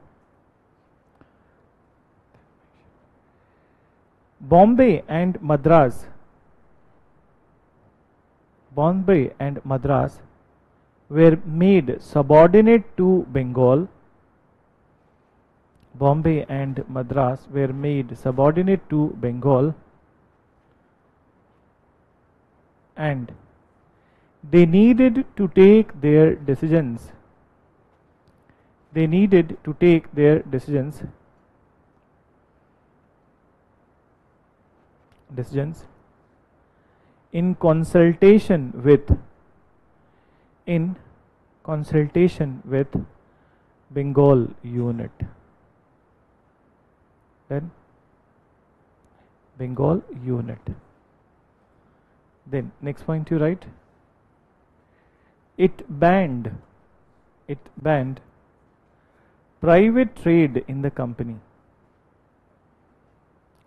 Bombay and Madras were made subordinate to Bengal. Bombay and Madras were made subordinate to Bengal, and they needed to take their decisions. In consultation with Bengal unit. Then Bengal unit. Then next point you write, it banned private trade in the company.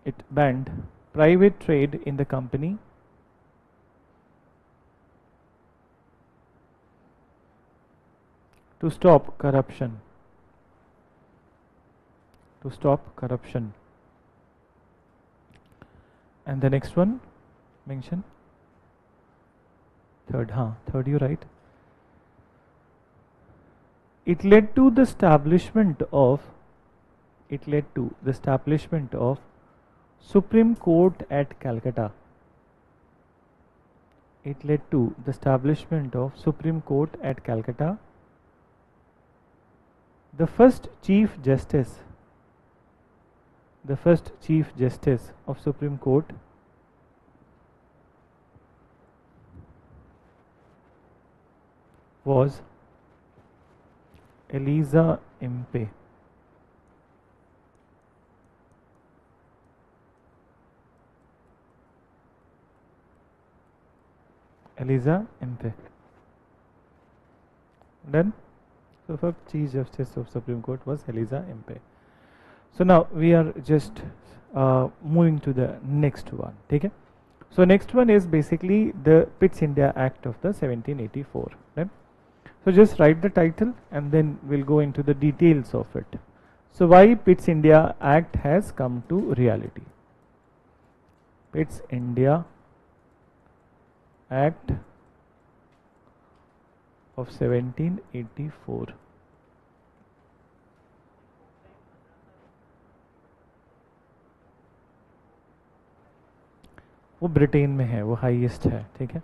It banned private trade in the company to stop corruption. And the next one mention third you write, it led to the establishment of Supreme Court at Calcutta. It led to the establishment of Supreme Court at Calcutta. The first Chief Justice of Supreme Court was Elijah Impey, Elijah Impey, done. So the Chief Justice of Supreme Court was Eliza Impe. So now we are just moving to the next one. ठीक है? So next one is basically the Pitt's India Act of the 1784. Right? So just write the title and then we'll go into the details of it. So why Pitt's India Act has come to reality? Pitt's India Act of 1784. वो Britain में है, वो highest है. ठीक है,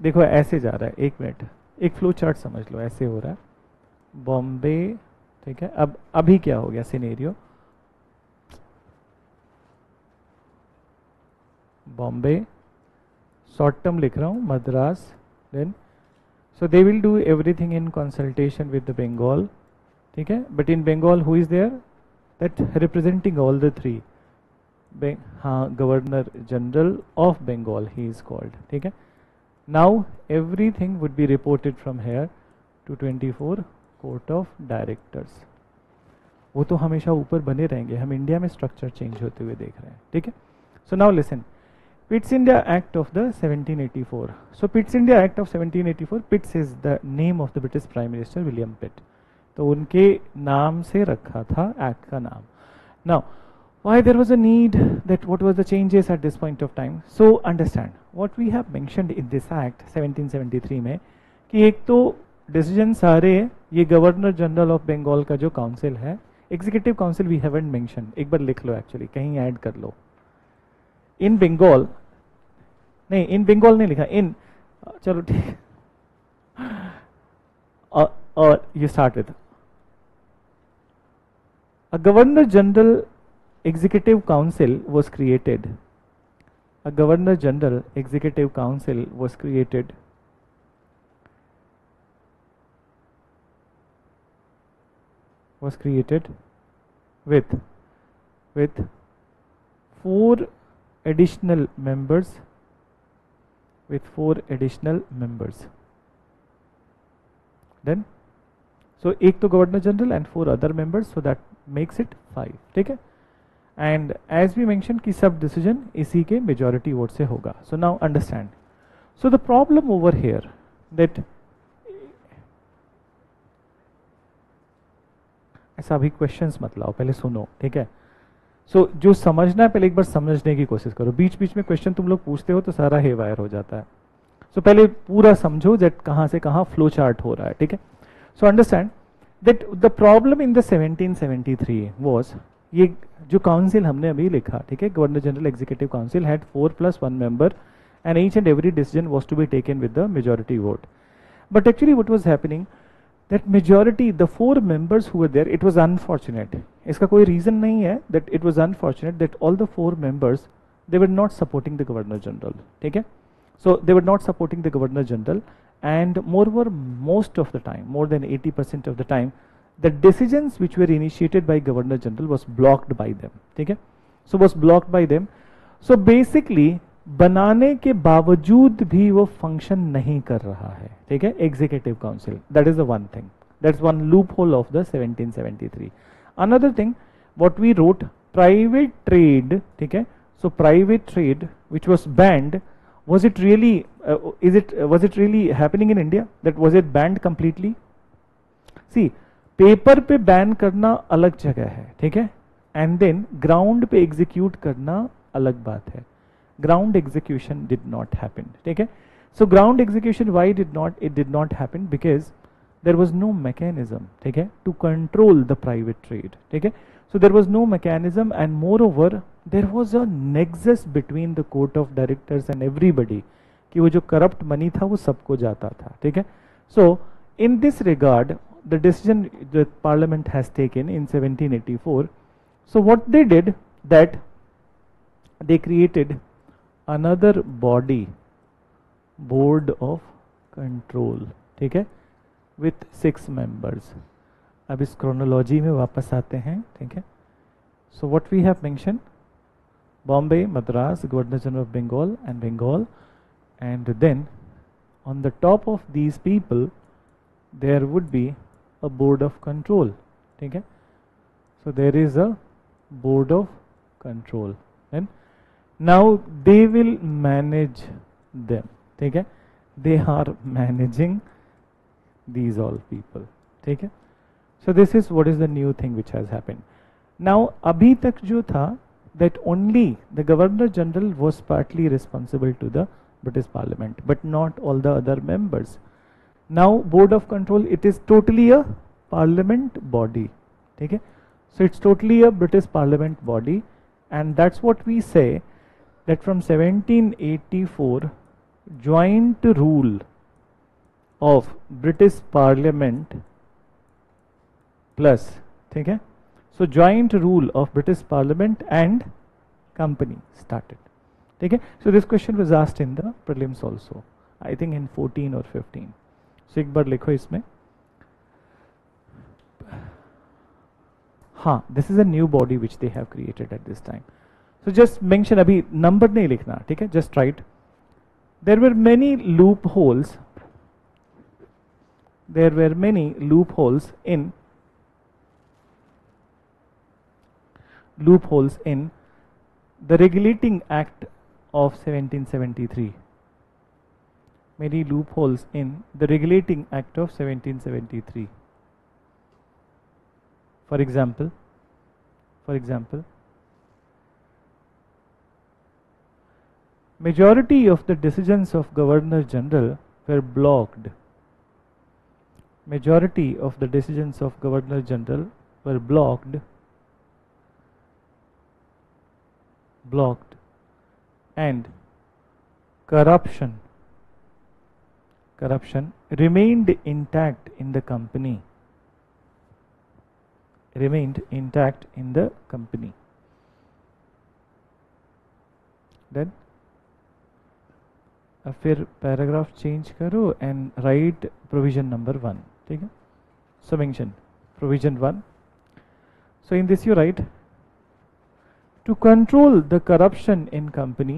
देखो ऐसे जा रहा है, एक मिनट, एक फ्लो चार्ट समझ लो, ऐसे हो रहा है बॉम्बे. ठीक है, अब अभी क्या हो गया सिनेरियो, बॉम्बे, शॉर्ट टर्म लिख रहा हूँ Madras, then so they will do everything in consultation with the Bengal. ठीक है, but in Bengal who is there, that representing all the three, हाँ, Governor General of Bengal he is called. ठीक है, now everything would be reported from here to 24 Court of Directors. वो तो हमेशा ऊपर बने रहेंगे, हम इंडिया में स्ट्रक्चर चेंज होते हुए देख रहे हैं. ठीक है, so now listen, Pitt's India Act of the 1784. So Pitt's India Act of 1784, Pitt's is the name of the British Prime Minister William Pitt. तो उनके नाम से रखा था एक्ट का नाम. Now, why there was a need, that what was the changes at this point of time? So understand what we have mentioned in this Act 1773 में, कि एक तो डिसीजन सारे ये गवर्नर जनरल ऑफ बंगाल का जो काउंसिल है, executive council we haven't mention, एक बार लिख लो, एक्चुअली कहीं ऐड कर लो. इन बंगाल नहीं, इन बंगाल नहीं लिखा, इन, चलो ठीक, और you start with a governor general executive council was created. A governor general executive council was created. With 4 additional members. Then, so एक तो governor general and 4 other members, so that makes it 5. ठीक है, and as we mentioned कि सब decision इसी के majority vote से होगा. So now understand. So the problem over here that ऐसा अभी questions मत लाओ, पहले सुनो. ठीक है, so जो समझना है पहले एक बार समझने की कोशिश करो. बीच बीच में क्वेश्चन तुम लोग पूछते हो तो सारा हेवायर हो जाता है. So पहले पूरा समझो that कहाँ से कहाँ फ्लो चार्ट हो रहा है. ठीक है, so understand that the problem in the 1773 was, ये जो काउंसिल हमने अभी लिखा, ठीक है, governor general executive council had 4+1 member and each and every decision was to be taken with the majority vote. But actually what was happening, that majority, the 4 members who were there, it was unfortunate, इसका कोई reason नहीं है, that it was unfortunate that all the 4 members they were not supporting the governor general. ठीक है, so they were not supporting the governor general, and moreover most of the time, more than 80% of the time, the decisions which were initiated by governor general was blocked by them. ठीक है, so was blocked by them. So basically बनाने के बावजूद भी वो function नहीं कर रहा है. ठीक है, executive council, that is the one thing, that's one loop hole of the 1773. Another thing what we wrote, private trade. ठीक है, so private trade which was banned, was it really was it really happening in India? That was it banned completely? See, paper पे ban करना अलग जगह है. ठीक है, and then ground पे एग्जीक्यूट करना अलग बात है. Ground execution did not happen. ठीक है, so ground execution why it did not happen, because there was no mechanism. ठीक है, to control the private trade. ठीक है, so there was no mechanism, and moreover there was a nexus between the court of directors and everybody, कि वो जो corrupt money था वो सबको जाता था. ठीक है, so in this regard the decision the parliament has taken in 1784, so what they did, that they created another body, board of control. ठीक है, with 6 members. अब इस क्रोनोलॉजी में वापस आते हैं, ठीक है. So what we have mention, Bombay, Madras, governor general of Bengal and then on the top of these people there would be a board of control, ठीक है. So there is a board of control and now they will manage them, ठीक है. They are managing these all people, ठीक है. So this is what is the new thing which has happened. Now अभी तक जो था that only the Governor General was partly responsible to the British Parliament, but not all the other members. Now Board of Control, it is totally a Parliament body, ठीक है. So it's totally a British Parliament body, and that's what we say that from 1784 joint rule of British Parliament plus, ठीक है. So joint rule of British Parliament and company started, ठीक है. So this question was asked in the prelims also, I think in 14 or 15. So एक बार लिखो इसमें. हाँ, this is a new body which they have created at this time. So just mention, अभी number नहीं लिखना, ठीक है, just write. There were many loopholes. There were many loopholes in the Regulating Act of 1773. Many loopholes in the Regulating Act of 1773. For example, majority of the decisions of Governor General were blocked. Majority of the decisions of Governor General were blocked and corruption remained intact in the company. Then अब फिर paragraph change करो and write provision number 1, ठीक है. So mention provision 1. So in this you write to control the corruption in company.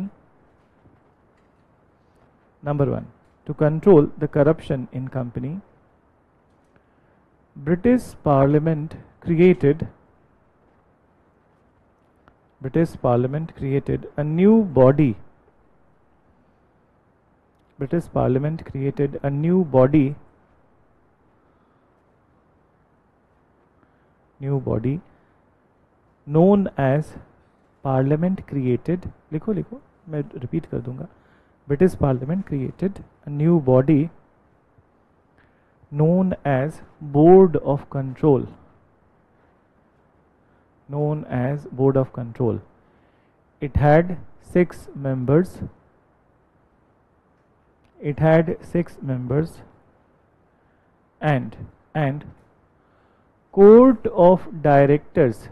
Number 1, to control the corruption in company, British Parliament created a new body. British Parliament created a new body known as Parliament created, लिखो मैं repeat कर दूंगा. British Parliament created a new body known as Board of Control. It had 6 members. And Court of Directors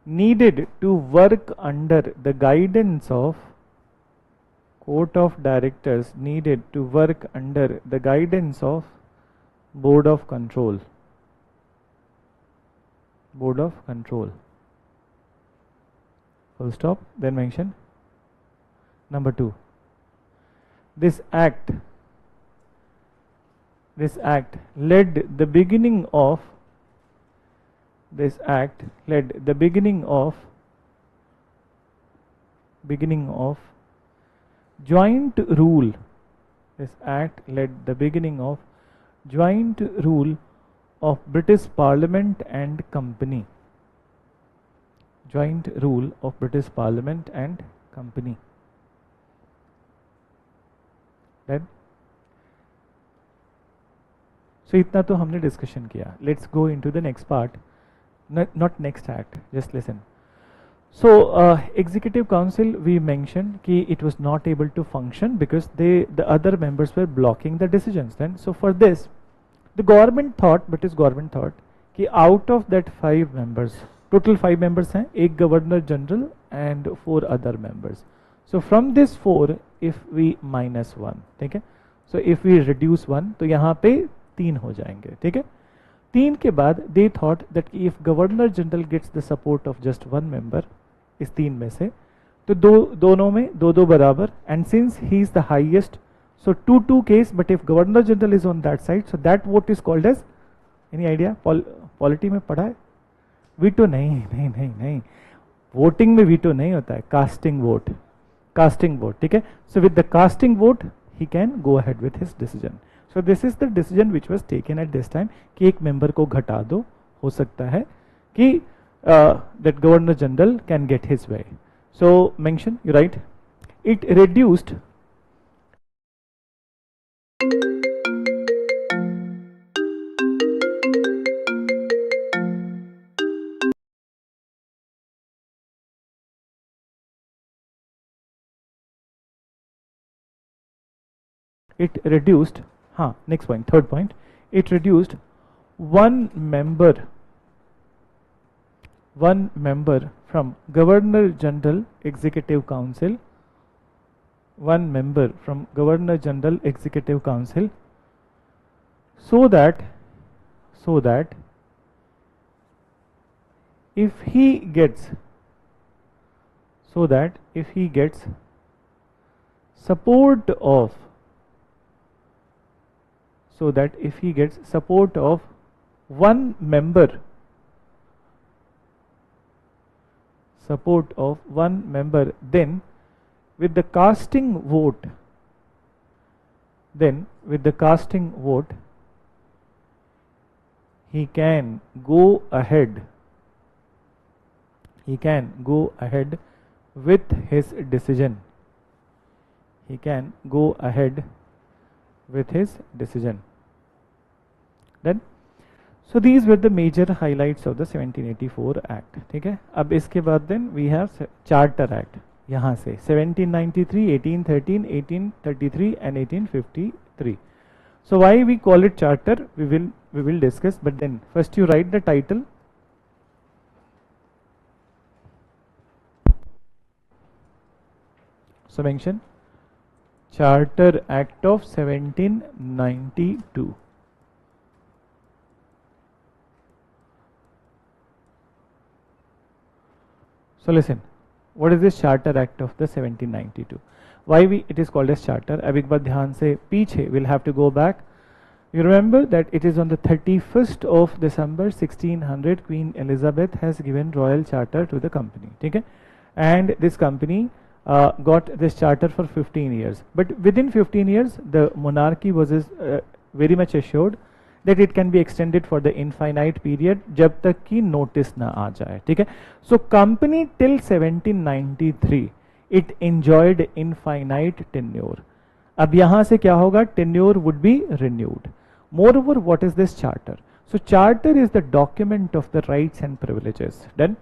needed to work under the guidance of Board of Control. Full stop. Then mention number 2. This act led the beginning of joint rule. This act led the beginning of joint rule of British Parliament and Company. Joint rule of British Parliament and Company. Then so इतना तो हमने discussion किया. Let's go into the next part. Not next act, just listen. So Executive Council, we mentioned कि it was not able to function because the other members were blocking the decisions. Then so for this the British government thought कि out of that 5 members, total 5 members हैं, एक Governor General and 4 other members. So from this 4 if we minus 1, ठीक है, so if we reduce 1 तो यहाँ पे 3 हो जाएंगे, ठीक है। 3 के बाद they thought that if governor general gets the support of just 1 member, इस 3 में से, तो दोनों में 2-2 बराबर, and since he is the highest, so 2-2 case, but if governor general is on that side, so that vote is called as, any idea, polity में पढ़ा है, वीटो नहीं नहीं नहीं नहीं, वोटिंग में वीटो नहीं होता है, कास्टिंग वोट, कास्टिंग वोट, ठीक है। So with the casting vote he can go ahead with his decision. So this is the decision which was taken at this time कि एक मेंबर को घटा दो, हो सकता है कि that governor general can get his way. So mention, you right, it reduced हाँ, next point, third point, it reduced one member from Governor General Executive Council, one member from Governor General Executive Council, so that if he gets support of one member, then with the casting vote, he can go ahead with his decision. Then, so these were the major highlights of the 1784 Act, ठीक है। अब इसके बाद then we have Charter Act, यहाँ से 1793, 1813, 1833 and 1853. So why we call it Charter, we will discuss, but then first you write the title. So mention Charter Act of 1792. So listen, what is this Charter Act of the 1792? Why it is called as Charter? अब एक बार ध्यान से पीछे, we'll have to go back. You remember that it is on the 31st of December 1600 Queen Elizabeth has given royal charter to the company, ठीक है, and this company got this charter for 15 years, but within 15 years the monarchy was very much assured that it can be extended for the infinite period जब तक कि notice ना आ जाए, ठीक है। So company till 1793 it enjoyed infinite tenure. अब यहाँ से क्या होगा, tenure would be renewed. Moreover, what is this charter? So charter is the document of the rights and privileges. Done.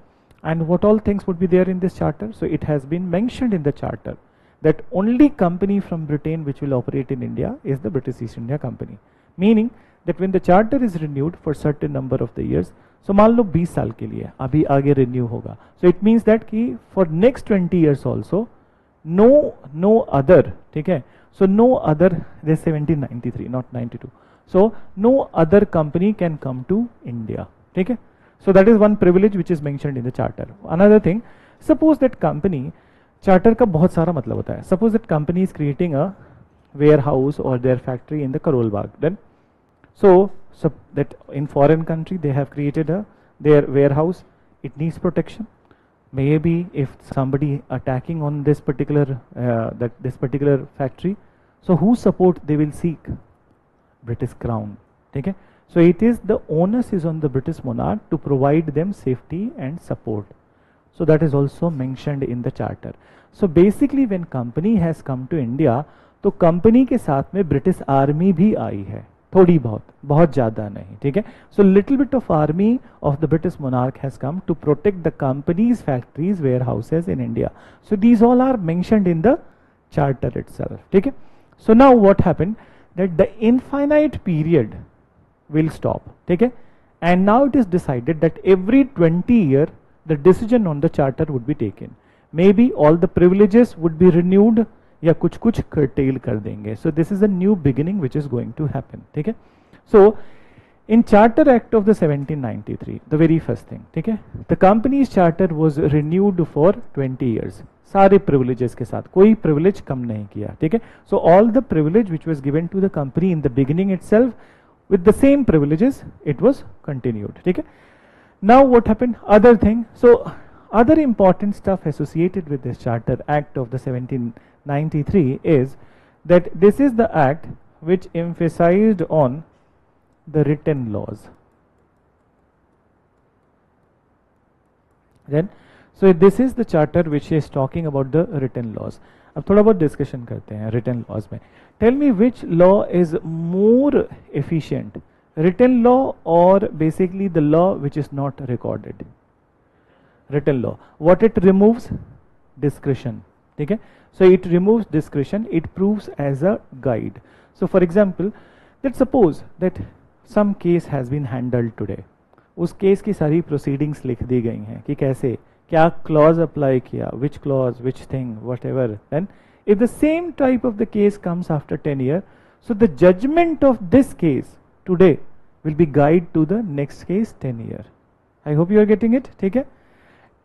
And what all things would be there in this charter? So it has been mentioned in the charter that only company from Britain which will operate in India is the British East India Company. Meaning that when the charter is renewed for certain number of the years, so मान लो 20 साल के लिए अभी आगे renew होगा, so it means that कि for next 20 years also no other, ठीक है, so no other, this 1793 not 92, so no other company can come to India, ठीक है। So that is one privilege which is mentioned in the charter. Another thing, suppose that company, charter का बहुत सारा मतलब होता है, suppose that company is creating a warehouse or their factory in the Karol Bagh, then so that in foreign country they have created their warehouse, it needs protection. Maybe if somebody attacking on this particular this particular factory, so whose support they will seek? British Crown, ठीक है। So it is the onus is on the British monarch to provide them safety and support. So that is also mentioned in the charter. So basically when company has come to India, तो company के साथ में British army भी आई है, थोड़ी बहुत ज़्यादा नहीं, ठीक है। So little bit of army of the British monarch has come to protect the company's factories, warehouses in India. So these all are mentioned in the charter itself, ठीक है। So now what happened, that the infinite period will stop, ठीक है, and now it is decided that every 20 year the decision on the charter would be taken. Maybe all the privileges would be renewed, या कुछ कुछ curtail कर देंगे. So this is a new beginning which is going to happen. ठीक है. So in Charter Act of the 1793, the very first thing, ठीक है, the company's charter was renewed for 20 years. सारे privileges के साथ, कोई privilege कम नहीं किया. ठीक है. So all the privilege which was given to the company in the beginning itself, with the same privileges, it was continued. ठीक है. Now what happened? Other thing. So other important stuff associated with this Charter Act of the 1793 is that this is the act which emphasized on the written laws. Then, so this is the charter which is talking about the written laws. अब थोड़ा बहुत discussion करते हैं written laws में. Tell me which law is more efficient, written law or basically the law which is not recorded? Written law. What it removes? Discretion. ठीक है. So it removes discretion. It proves as a guide. So for example, let's suppose that some case has been handled today. उस case की सारी proceedings लिख दी गई हैं कि कैसे क्या क्लॉज अप्लाई किया, which clause, which thing, whatever. Then if the same type of the case comes after 10 years, so the judgment of this case today will be guide to the next case 10 years. I hope you are getting it. ठीक है.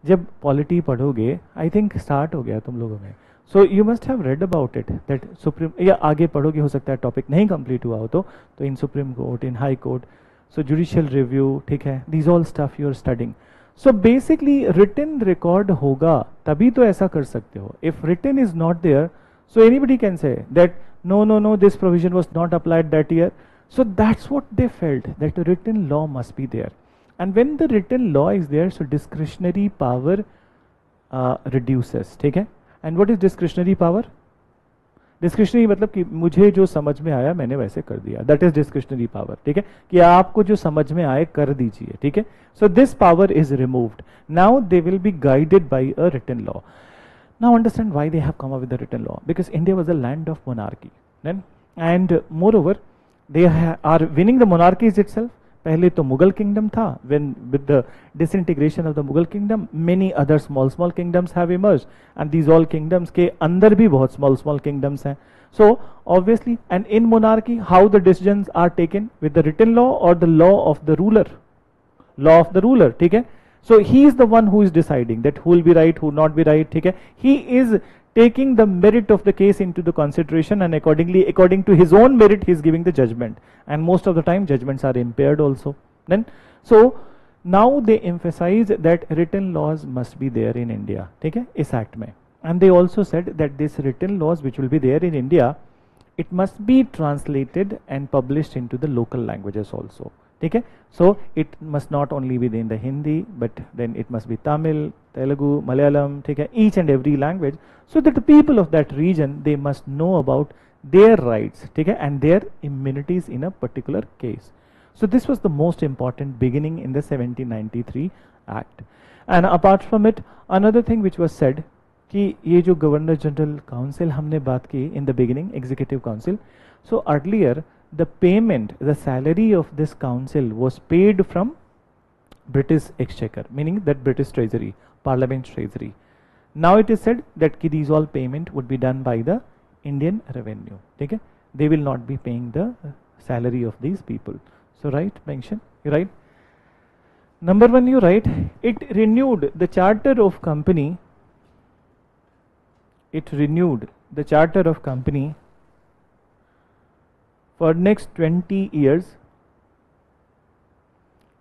जब polity पढ़ोगे, I think start हो गया तुम लोगों में, so you must have read about it that supreme, या आगे पढ़ोगे, हो सकता है टॉपिक नहीं कंप्लीट हुआ हो तो in Supreme Court, in High Court, so judicial review, ठीक है, these all stuff you are studying. So basically written record होगा तभी तो ऐसा कर सकते हो. If written is not there, so anybody can say that no no no this provision was not applied that year. So that's what they felt, that a written law must be there. And when the written law is there, so discretionary power reduces. ठीक है. And what is discretionary power? Discretionary मतलब कि मुझे जो समझ में आया मैंने वैसे कर दिया. That is discretionary power. ठीक है. कि आपको जो समझ में आए कर दीजिए. ठीक है. So this power is removed. Now they will be guided by a written law. Now understand why they have come up with the written law. Because India was a land of monarchy. Then, and moreover, they are winning the monarchies itself. पहले तो Mughal kingdom था. When with the disintegration of the Mughal kingdom, many other small kingdoms have emerged, and these all kingdoms के अंदर भी बहुत small kingdoms हैं. So obviously, and in monarchy, how the decisions are taken, with the written law or the law of the ruler, law of the ruler. ठीक है. So he is the one who is deciding that who will be right, who will not be right. ठीक है. He is taking the merit of the case into the consideration, and according to his own merit, he is giving the judgment. And most of the time, judgments are impaired also. Then, so now they emphasize that written laws must be there in India. ठीक है, इस act में. And they also said that these written laws which will be there in India, it must be translated and published into the local languages also. ठीक है. So it must not only be in the Hindi, but then it must be Tamil, Telugu, Malayalam, ठीक है, each and every language, so that the people of that region, they must know about their rights, ठीक है, and their immunities in a particular case. So this was the most important beginning in the 1793 Act. And apart from it, another thing which was said कि ये जो governor general council हमने बात की in the beginning, executive council, so earlier the payment, the salary of this council was paid from British exchequer, meaning that British treasury, parliament treasury. Now it is said that these all payment would be done by the Indian revenue. Okay? They will not be paying the salary of these people. So right, mention, you right. Number one, you right. It renewed the charter of company. It renewed the charter of company for next 20 years.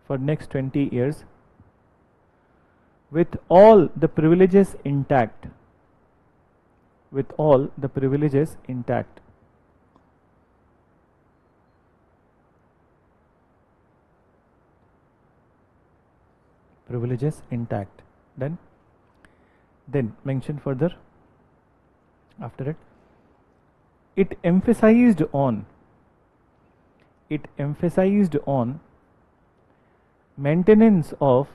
For next 20 years, with all the privileges intact. With all the privileges intact. Privileges intact. Then mention further after it. It emphasized on maintenance of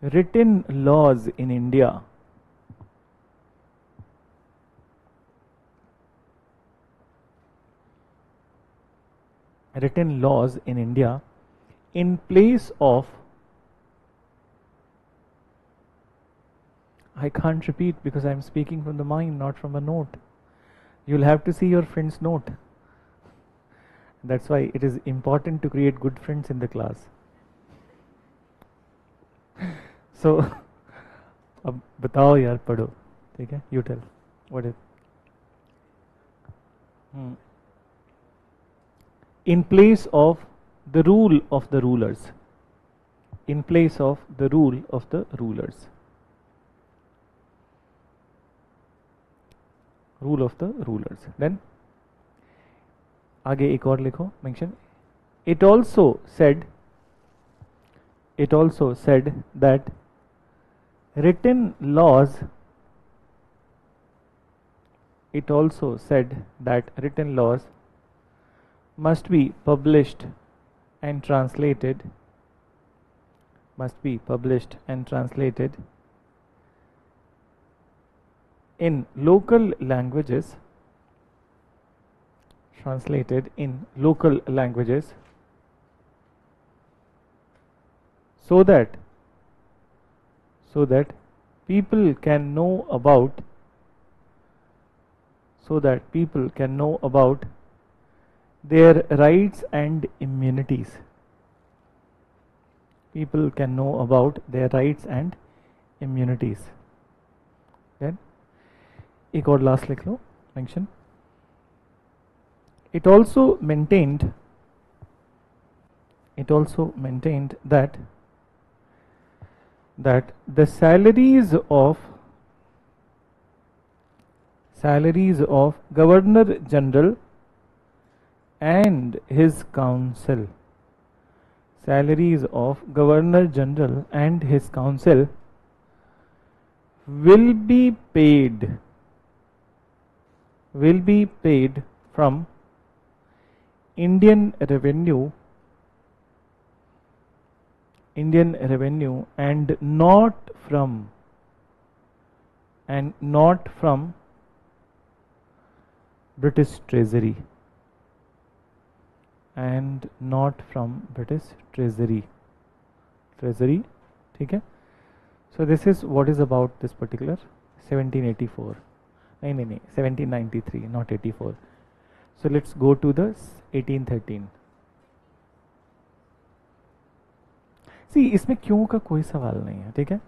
written laws in India. Written laws in India in place of I can't repeat because I'm speaking from the mind, not from a note. You'll have to see your friend's note. That's why it is important to create good friends in the class. So, अब बताओ यार, पढ़ो, ठीक है? You tell. What is? In place of the rule of the rulers. In place of the rule of the rulers. Rule of the rulers. Then आगे एक और लिखो, mention. It also said that written laws must be published and translated in local languages, so that people can know about their rights and immunities. People can know about their rights and immunities. Then एक और last लिख लो, mention. It also maintained that the salaries of Governor General and his council will be paid from Indian revenue and not from British Treasury. ठीक है? So this is what is about this particular 1784. नहीं 1793, not 84. So let's go to the 1813. See, इसमें क्यों का कोई सवाल नहीं है, ठीक है?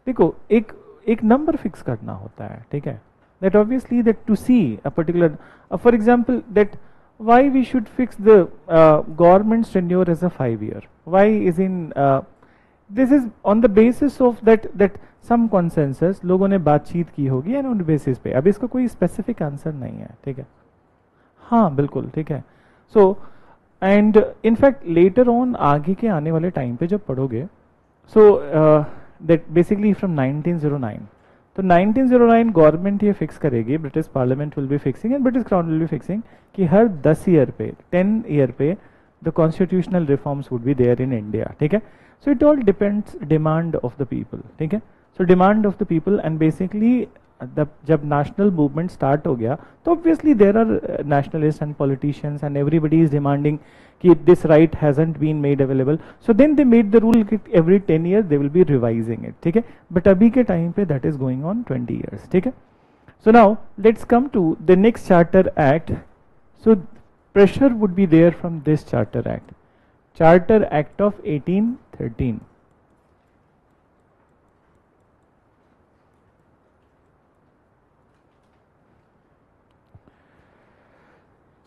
देखो, एक नंबर फिक्स करना होता है, ठीक है? That obviously that to see a particular, for example, that why we should fix the government's tenure as a 5-year. Why is in this is on the basis of that some consensus लोगों ने बातचीत की होगी and on the basis पे. अब इसका कोई specific answer नहीं है, ठीक है? हाँ बिल्कुल, ठीक है? So and in fact later on आगे के आने वाले टाइम पे जब पढ़ोगे, so that basically from 1909, तो 1909 गवर्नमेंट ये फिक्स करेगी, British parliament will be fixing and British crown will be fixing कि हर 10 ईयर पे 10 ईयर पे the constitutional reforms would be there in India, ठीक है? So it all depends demand of the people, ठीक है? So demand of the people and basically जब national movement start हो गया तो obviously there are nationalist and politicians and everybody is demanding कि this right hasn't been made available, so then they made the rule every 10 years they will be revising it, ठीक है? But अभी के time पे that is going on 20 years, ठीक है? So now let's come to the next charter act. So pressure would be there from this charter act of 1813.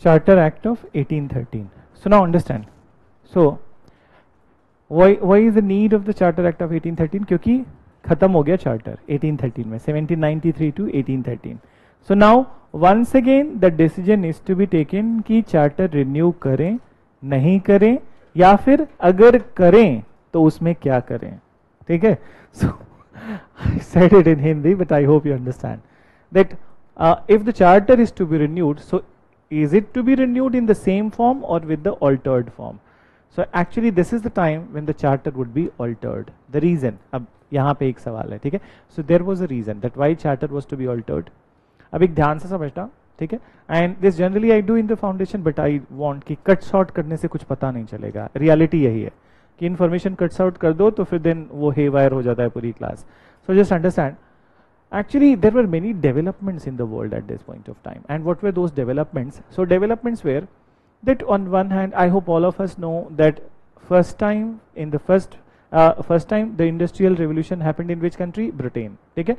Charter Act of 1813. So now understand. So why is the need of the Charter Act of 1813? क्योंकि खत्म हो गया charter 1813 में, 1793 to 1813. So now once again the decision is to be taken कि charter renew करें नहीं करें या फिर अगर करें तो उसमें क्या करें, ठीक है? So I said it in Hindi but I hope you understand that if the charter is to be renewed, so is it to be renewed in the same form or with the altered form? So actually this is the time when the charter would be altered. The reason, अब यहाँ पे एक सवाल है, ठीक है? So there was a reason that why charter was to be altered. अब एक ध्यान से समझना, ठीक है? And this generally I do in the foundation but I want कि कट शॉर्ट करने से कुछ पता नहीं चलेगा. Reality यही है कि information कट शॉर्ट कर दो तो फिर then वो haywire हो जाता है पूरी class. So just understand. Actually, there were many developments in the world at this point of time. And what were those developments? So developments were that on one hand, I hope all of us know that first time the industrial revolution happened in which country? Britain. Okay?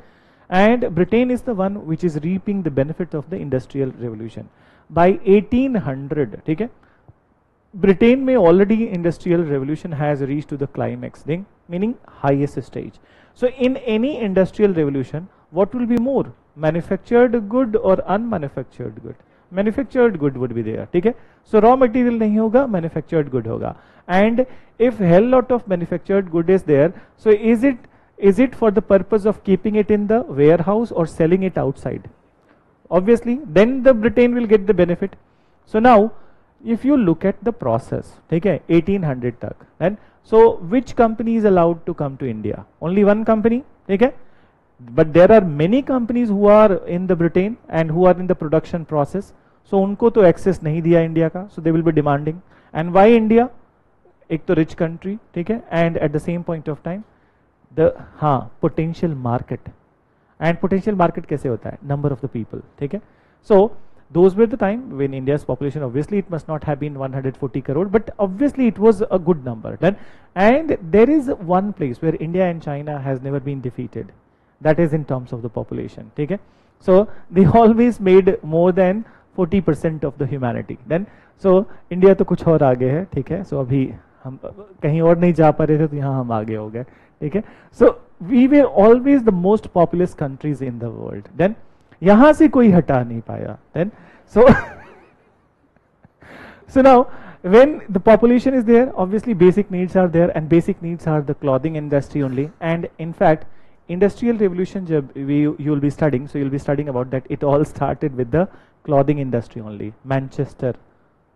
And Britain is the one which is reaping the benefit of the industrial revolution. By 1800, okay? Britain may already industrial revolution has reached to the climax thing, meaning highest stage. So in any industrial revolution, what will be more? Manufactured good or unmanufactured good? Manufactured good would be there, okay? So raw material nahi hoga, manufactured good hoga. And if hell lot of manufactured good is there, so is it for the purpose of keeping it in the warehouse or selling it outside? Obviously, then the Britain will get the benefit. So now, if you look at the process, okay, 1800 tak, and so which company is allowed to come to India? Only one company, okay? But there are many companies who are in the Britain and who are in the production process. So उनको तो access नहीं दिया India का, so they will be demanding. And why India? एक तो rich country, ठीक है? And at the same point of time, the potential market. And potential market कैसे होता है? Number of the people, ठीक है? So those were the time when India's population, obviously it must not have been 140 crore, but obviously it was a good number. Then, and there is one place where India and China has never been defeated. That is in terms of the population, okay? So they always made more than 40% of the humanity. Then, so India तो कुछ और आगे है, ठीक है? So अभी हम कहीं और नहीं जा पा रहे थे, तो यहाँ हम आगे हो गए, ठीक है? So we were always the most populous countries in the world. Then यहाँ से कोई हटा नहीं पाया. Then so so now when the population is there, obviously basic needs are there, and basic needs are the clothing industry only. And in fact, industrial revolution you will be studying, so you'll be studying about that. It all started with the clothing industry only. Manchester,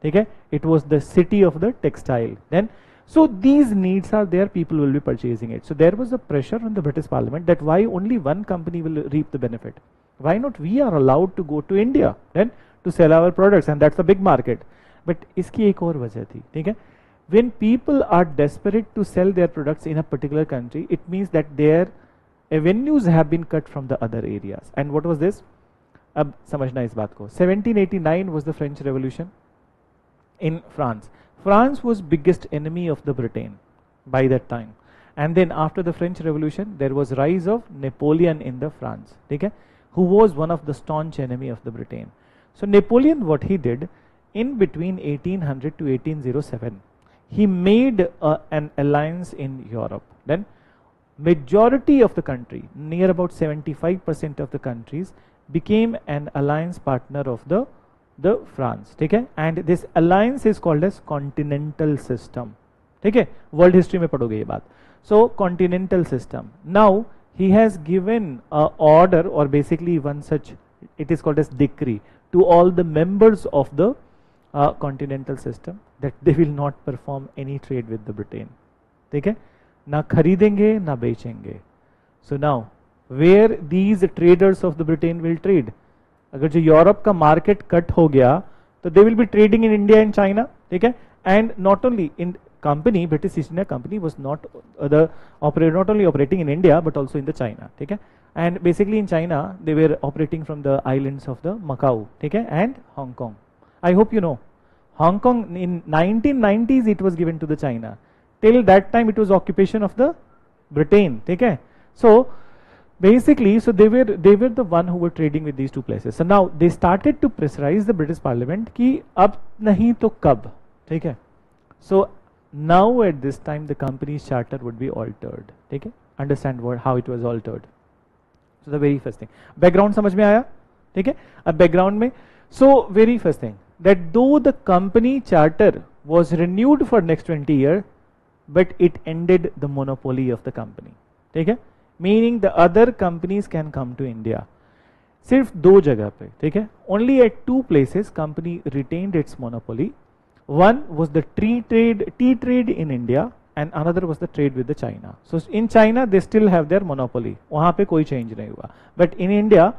okay? It was the city of the textile. Then so these needs are there, people will be purchasing it. So there was a pressure on the British Parliament that why only one company will reap the benefit? Why not we are allowed to go to India then to sell our products, and that's a big market. But इसकी एक और वजह थी, ठीक है? When people are desperate to sell their products in a particular country, it means that their avenues have been cut from the other areas. And what was this? अब समझना इस बात को. 1789 was the French Revolution in France. France was biggest enemy of the Britain by that time. And then after the French Revolution, there was rise of Napoleon in the France, okay, who was one of the staunch enemy of the Britain. So Napoleon, what he did in between 1800 to 1807, he made an alliance in Europe. Then majority of the country, near about 75% of the countries, became an alliance partner of the France, okay? And this alliance is called as continental system, okay? World history में पढ़ोगे ये बात. So continental system. Now he has given a order, or basically one such, it is called as decree, to all the members of the continental system, that they will not perform any trade with the Britain, okay? ना खरीदेंगे ना बेचेंगे. So now where these traders of the Britain will trade? अगर जो Europe का market cut हो गया, तो they will be trading in India and China, ठीक है? And not only in company, British East India Company was not not only operating in India but also in the China, ठीक है? And basically in China they were operating from the islands of the Macau, ठीक है? And Hong Kong. I hope you know, Hong Kong in 1990s it was given to the China. Till that time it was occupation of the Britain, ठीक है? So basically, so they were the one who were trading with these two places. So now they started to pressurize the British Parliament कि अब नहीं तो कब, ठीक है? So now at this time the company's charter would be altered, ठीक है? Understand how it was altered. So the very first thing, background समझ में आया, ठीक है? अब background में, so very first thing, that though the company charter was renewed for next 20 years, but it ended the monopoly of the company, ठीक है? Meaning the other companies can come to India. सिर्फ दो जगह पे, ठीक है? Only at two places company retained its monopoly. One was the tea trade in India, and another was the trade with the China. So in China they still have their monopoly. वहाँ पे कोई change नहीं हुआ. But in India,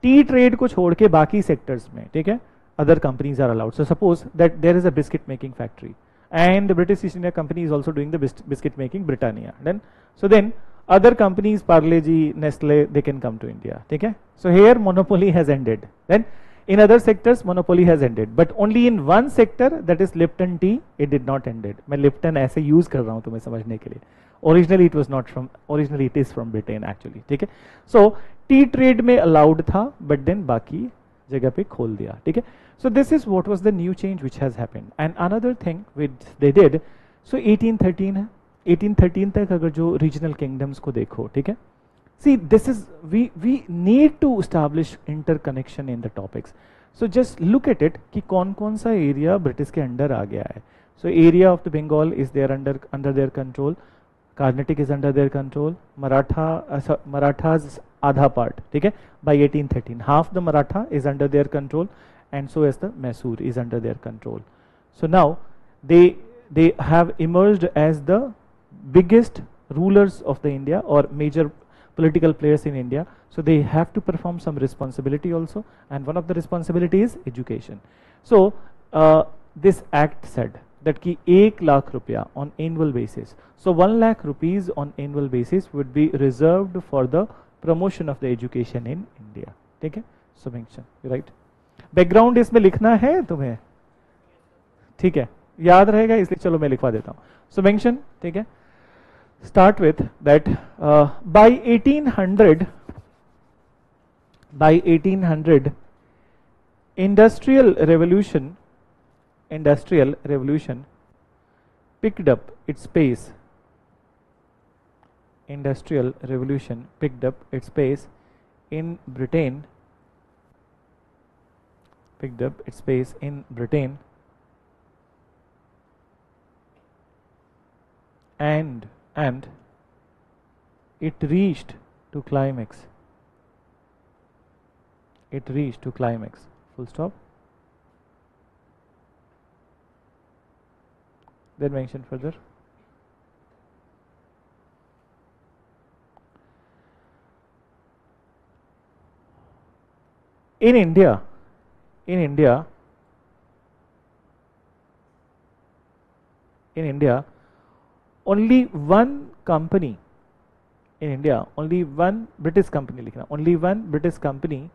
tea trade को छोड़ के बाकी sectors में, ठीक है? Other companies are allowed. So suppose that there is a biscuit making factory, and the British East India Company is also doing the biscuit making, Britannia. Then other companies, Parle-G, Nestle, they can come to India. Okay? So here monopoly has ended. Then in other sectors monopoly has ended, but only in one sector, that is Lipton tea, it did not ended. मैं Lipton ऐसे use कर रहा हूँ तुम्हें समझने के लिए. Originally it was not from, originally it is from Britain actually. ठीक है? So tea trade में allowed था, but then बाकी जगह पे खोल दिया. ठीक है? So this is what was the new change which has happened. And another thing which they did, so 1813 है. 1813 तक अगर जो रीजनल किंगडम्स को देखो, ठीक है, see this is we need to establish interconnection in the topics. So just look at it कि कौन कौन सा एरिया ब्रिटिश के अंडर आ गया है. So area of the Bengal is there under their control, Carnatic is under their control, Marathas आधा part, ठीक है, by 1813 half the Maratha is under their control, and so as the Mysore is under their control. So now they have emerged as the biggest rulers of the India or major political players in India. So they have to perform some responsibility also, and one of the responsibility is education. So this act said that ki 1 lakh rupiah on annual basis. So 1 lakh rupees on annual basis would be reserved for the promotion of the education in India. ठीक है? So mention, right? Background इसमें लिखना है तुम्हें, ठीक है, याद रहेगा इसलिए चलो मैं लिखवा देता हूँ. So mention, ठीक है, start with that by 1800 industrial revolution picked up its pace. Industrial revolution picked up its pace in Britain. Picked up its pace in Britain, and it reached to climax. It reached to climax. Full stop. Then mention further. In India, only one company in India, only one British company लिखना, only one British company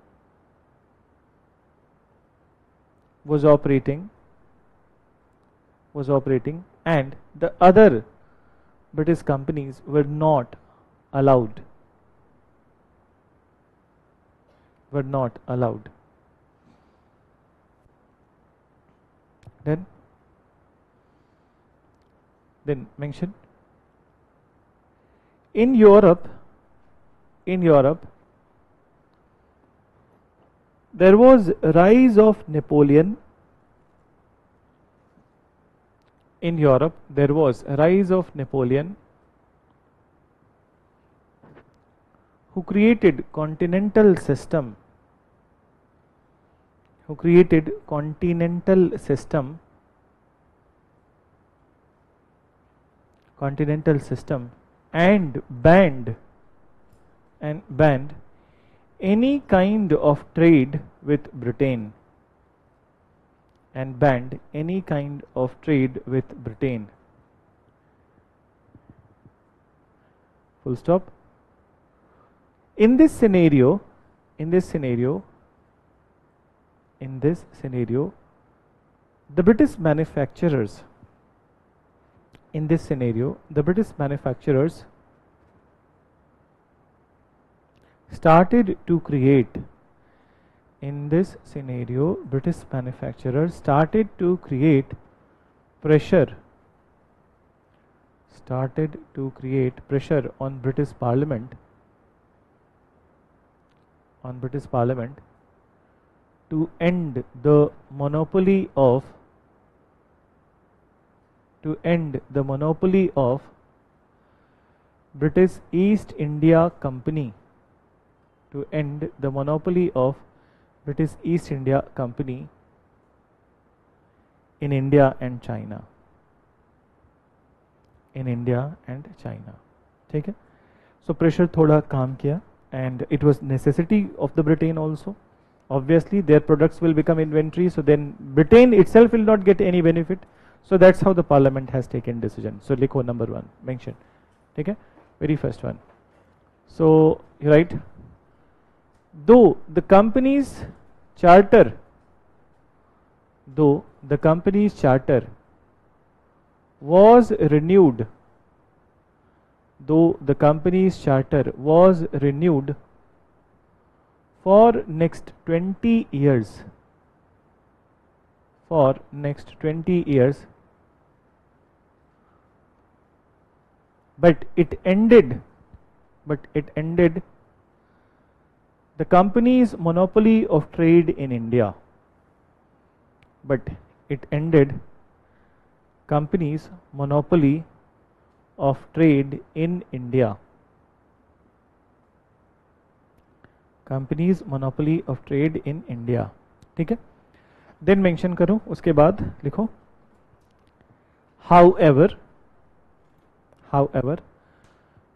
was operating, and the other British companies were not allowed. Then mention in Europe there was rise of Napoleon. In Europe there was a rise of Napoleon, who created continental system, and banned any kind of trade with Britain. Full stop. In this scenario, the British manufacturers started to create pressure on British Parliament to end the monopoly of British East India Company, in India and China. ठीक है? So pressure थोड़ा काम किया, and it was necessity of the Britain also. Obviously their products will become inventory, so then Britain itself will not get any benefit. So that's how the Parliament has taken decision. So लिखो number 1 mention. ठीक है? Very first one. So you write, though the company's charter though the company's charter was renewed though the company's charter was renewed for next 20 years for next 20 years, but it ended the company's monopoly of trade in India. But it ended company's monopoly of trade in India. Company's monopoly of trade in India. ठीक है, then mention करो, उसके बाद लिखो however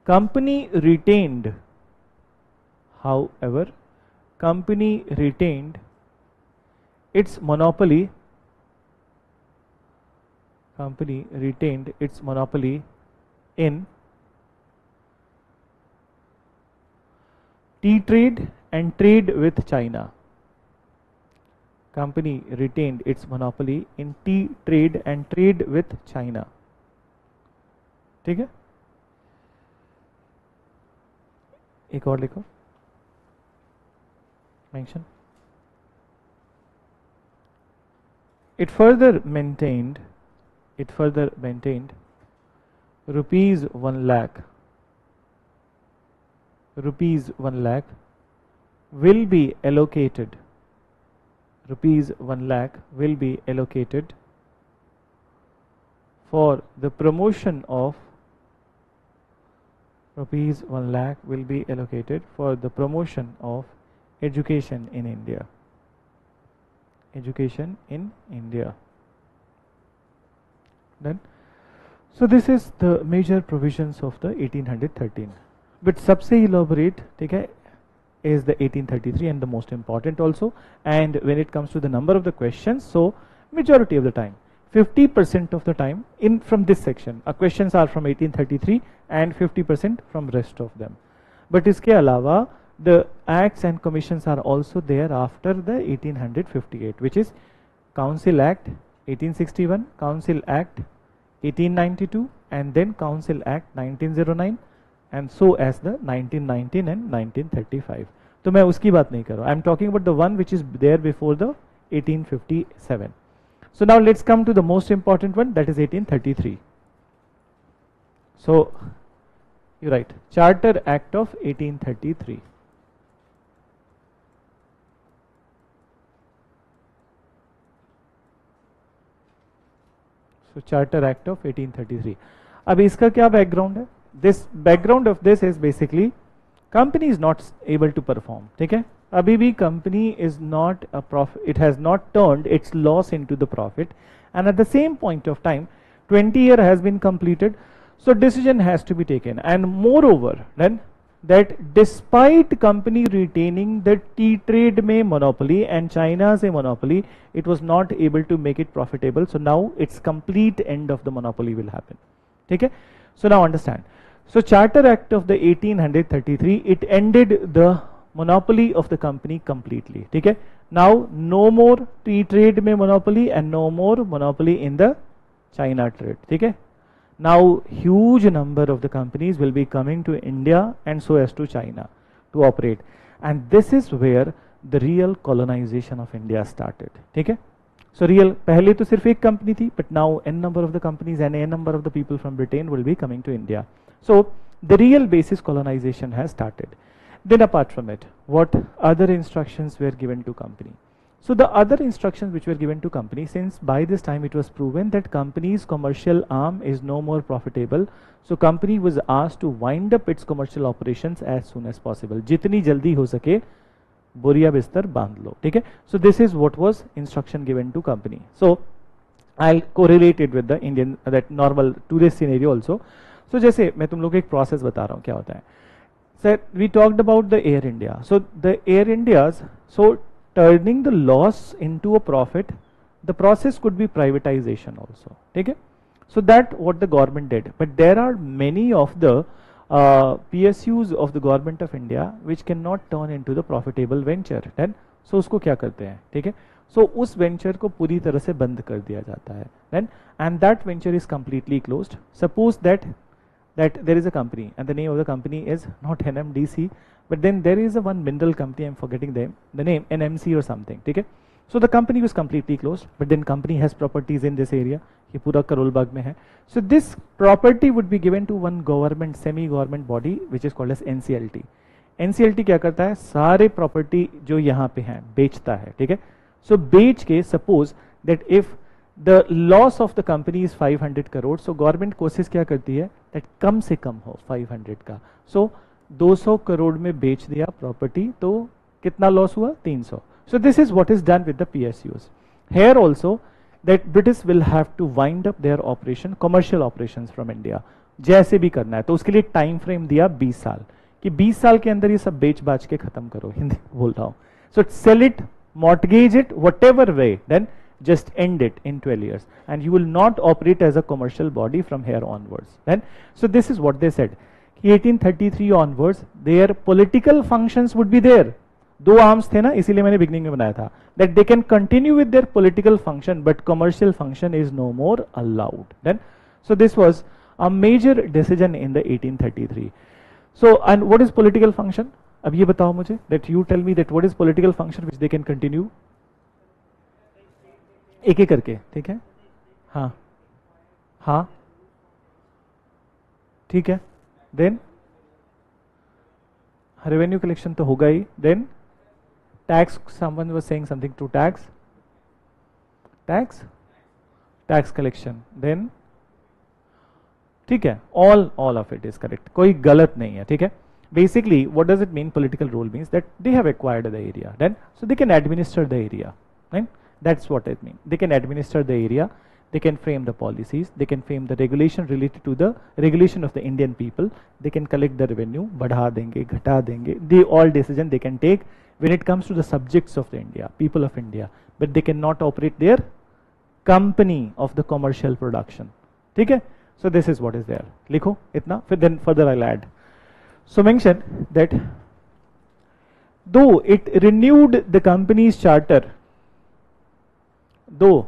company retained its monopoly in tea trade and trade with China. Company retained its monopoly in tea trade and trade with China. ठीक है, एक और लिखो, mention. It further maintained rupees 1 lakh will be allocated for the promotion of education in India. Then, so this is the major provisions of the 1813. But सबसे elaborate, ठीक है, is the 1833 and the most important also. And when it comes to the number of the questions, so majority of the time, 50% of the time in from this section, questions are from 1833 and 50% from rest of them. But इसके अलावा the acts and commissions are also there after the 1858, which is Council Act 1861, Council Act 1892, and then Council Act 1909, and so as the 1919 and 1935. तो मैं उसकी बात नहीं कर रहा, I am talking about the one which is there before the 1857. So now let's come to the most important one, that is 1833. So you write Charter Act of 1833. So Charter Act of 1833. अब इसका क्या background है? This background of this is basically company is not able to perform. ठीक है, अभी भी company is not a profit, it has not turned its loss into the profit, and at the same point of time 20 year has been completed, so decision has to be taken. And moreover then that despite company retaining the tea trade में monopoly and China's a monopoly, it was not able to make it profitable, so now its complete end of the monopoly will happen. ठीक है, so now understand. So Charter Act of the 1833, it ended the monopoly of the company completely. ठीक है, now no more tea trade में monopoly and no more monopoly in the China trade. ठीक है, now huge number of the companies will be coming to India and so as to China to operate, and this is where the real colonization of India started. ठीक है, so real पहले तो सिर्फ एक company थी, but now n number of the companies and n number of the people from Britain will be coming to India. So the real basis colonization has started. Then apart from it, what other instructions were given to company? So the other instructions which were given to company, since by this time it was proven that company's commercial arm is no more profitable, so company was asked to wind up its commercial operations as soon as possible. जितनी जल्दी हो सके बोरिया बिस्तर बांध लो. ठीक है, so this is what was instruction given to company. So I'll correlate it with the Indian that normal today's scenario also. So जैसे मैं तुम लोग को एक प्रोसेस बता रहा हूँ क्या होता है. Sir, we talked about the Air India. So the Air India's, so turning the loss into a profit, the process could be privatization also. ठीक है, so that what the government did. But there are many of the PSUs of the government of India which cannot turn into the profitable venture, then so उसको क्या करते हैं, ठीक है, सो उस venture को पूरी तरह से बंद कर दिया जाता है, then and that venture is completely closed. Suppose that there is a company and the name of the company is not NMDC, but then there is a one mineral company, I'm forgetting the name, NMC or something, ठीक है. So the company was completely closed, but then company has properties in this area, ये पूरा करोल बाग में है. So this property would be given to one government, semi-government body which is called as NCLT. NCLT क्या करता है, सारे property जो यहाँ पे हैं बेचता है, ठीक है. So बेच के suppose that if the loss of the company is 500 crore, so government कोशिश क्या करती है that कम से कम हो 500 का. So 200 करोड़ में बेच दिया प्रॉपर्टी, तो कितना लॉस हुआ, 300. So this is what is done with the PSUs. Here also that British will have to wind up their operation, commercial operations from India. जैसे भी करना है, तो उसके लिए टाइम फ्रेम दिया 20 साल, कि 20 साल के अंदर ये सब बेच बाच के खत्म करो, हिंदी बोल रहा हूँ. So sell it, mortgage it, whatever way, then just end it in 12 years and you will not operate as a commercial body from here onwards. Then so this is what they said, 1833 onwards their political functions would be there. दो arms थे ना, इसीलिए मैंने beginning में बनाया था, that they can continue with their political function but commercial function is no more allowed. Then so this was a major decision in the 1833. So and what is political function, अब ये बताओ मुझे, that you tell me that what is political function which they can continue, एक एक करके, ठीक है. हाँ हाँ ठीक है. देन रेवेन्यू कलेक्शन तो होगा ही. Then tax, someone was saying something to tax, tax collection. Then ठीक है, all of it is correct, कोई गलत नहीं है, ठीक है. Basically what does it mean, political role means that they have acquired the area, then so they can administer the area, right. That's what it means. They can administer the area, they can frame the policies, they can frame the regulation related to the regulation of the Indian people, they can collect the revenue, बढ़ा देंगे, घटा देंगे, they all decision they can take when it comes to the subjects of the India, people of India, but they cannot operate their company of the commercial production, ठीक है. So this is what is there. लिखो इतना, फिर then further I'll add. So mention that though it renewed the company's charter, though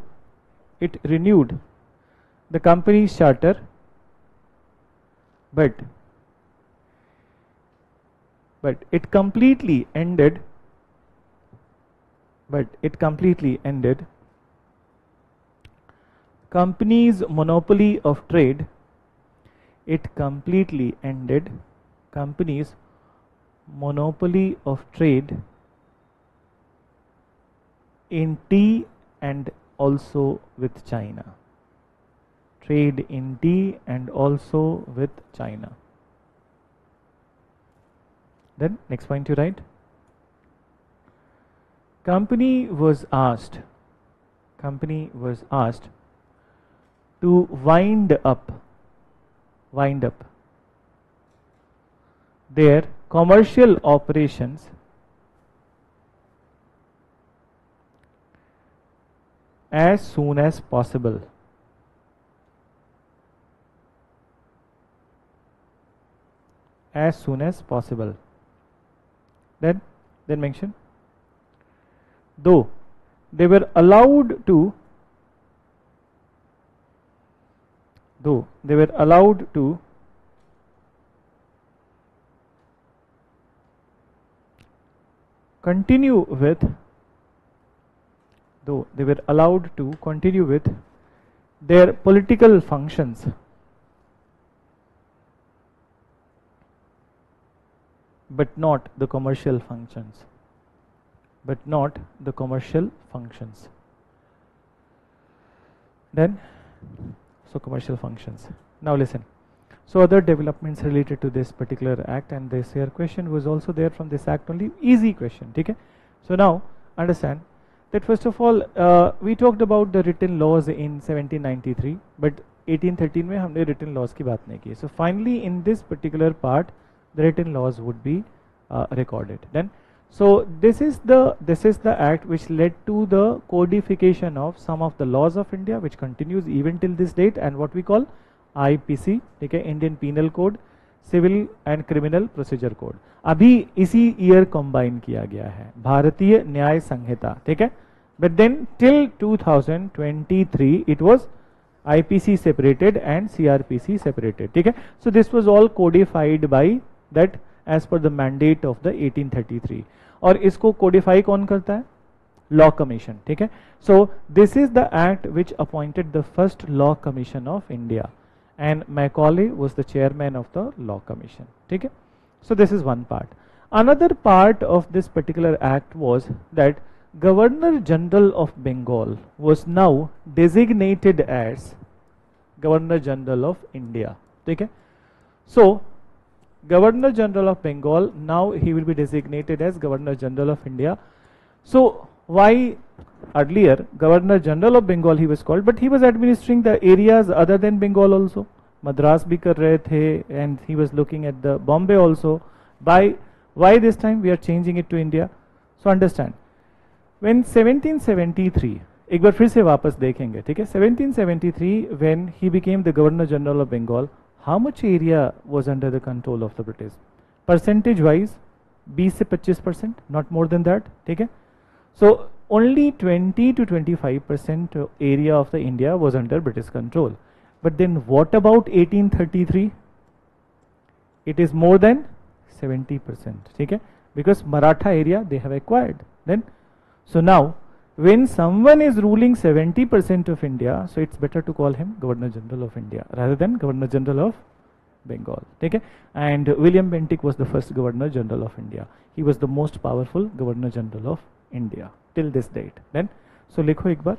it renewed the company's charter, but it completely ended company's monopoly of trade. It completely ended company's monopoly of trade in tea and also with China. Trade in tea and also with China. Then next point you write, company was asked to wind up their commercial operations as soon as possible. As soon as possible. Then mention, though they were allowed to continue with their political functions, but not the commercial functions. Then so commercial functions. Now listen, so other developments related to this particular act, and this here question was also there from this act only, easy question, ठीक है. So now understand that first of all we talked about the written laws in 1793, but 1813 में हमने written laws की बात नहीं की. So finally in this particular part the written laws would be recorded. Then so this is the act which led to the codification of some of the laws of India, which continues even till this date, and what we call IPC, okay, Indian Penal Code, civil and criminal procedure code, अभी इसी year combine किया गया है, भारतीय न्याय संहिता, ठीक है। But then till 2023 it was IPC separated and CrPC separated, ठीक है। So this was all codified by that as per the mandate of the 1833। और इसको कोडिफाई कौन करता है? लॉ कमीशन, ठीक है। So this is the act which appointed the first law commission of India and Macaulay was the chairman of the law commission, ठीक है। So this is one part. Another part of this particular act was that Governor General of Bengal was now designated as Governor General of India, ठीक है। So Governor General of Bengal, now he will be designated as Governor General of India. So why earlier Governor General of Bengal he was called, but he was administering the areas other than Bengal also. Madras bhi kar rahe the, and he was looking at the Bombay also. Why this time we are changing it to India? So understand, when 1773, एक बार फिर से वापस देखेंगे, ठीक है। 1773 when he became the Governor General of Bengal, how much area was under the control of the British? Percentage wise 20 से 25%, not more than that, ठीक है। So only 20 to 25% area of the India was under British control. But then what about 1833? It is more than 70%, ठीक है, because Maratha area they have acquired. Then so now when someone is ruling 70% of India, so it's better to call him Governor General of India rather than Governor General of Bengal, ठीक है। And William Bentinck was the first Governor General of India. He was the most powerful Governor General of India till this date. Then so लिखो एक बार,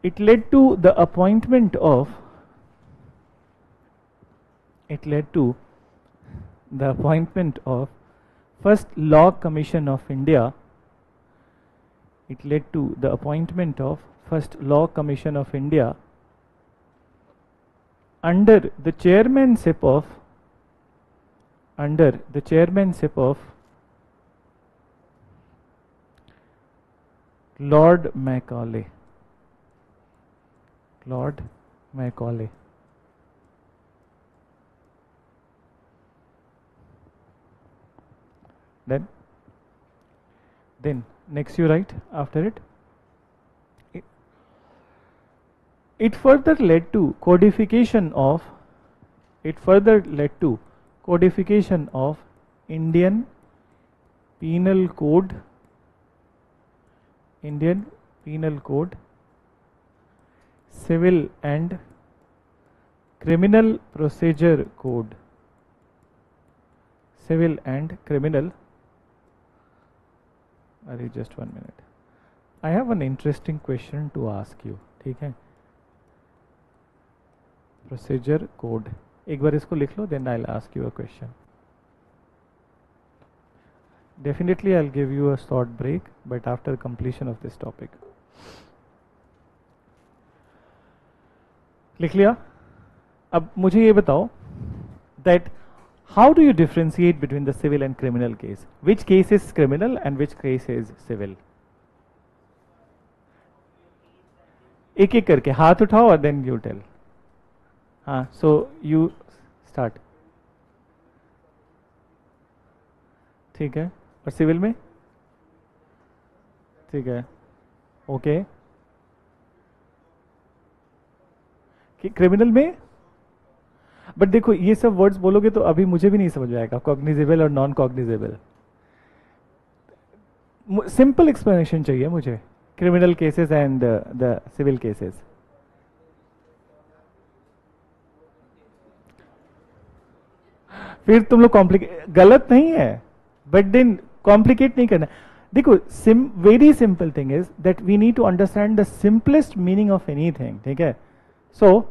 it led to the appointment of first law commission of India. It led to the appointment of first law commission of India under the chairmanship of Lord Macaulay. Then next you write after it. It further led to codification of Indian Penal Code, Civil and Criminal Procedure Code, just 1 minute. I have an interesting question to ask you, ठीक है। Procedure Code, एक बार इसको लिख लो, then I'll ask you a question. Definitely I'll give you a short break, but after completion of this topic. लिख लिया? अब मुझे ये बताओ that how do you differentiate between the civil and criminal case? Which case is criminal and which case is civil? एक एक करके हाथ उठाओ और then you tell. हाँ, so you start. ठीक है, और सिविल में? ठीक है, ओके। क्रिमिनल में? बट देखो ये सब वर्ड्स बोलोगे तो अभी मुझे भी नहीं समझ आएगा, कॉग्निजेबल और नॉन कॉग्निजेबल। सिंपल एक्सप्लेनेशन चाहिए मुझे, criminal cases and the civil cases. फिर तुम लोग कॉम्प्लिकेट, गलत नहीं है, बट देन कॉम्प्लिकेट नहीं करना। देखो very simple thing is that we need to understand the simplest meaning of anything, ठीक है। सो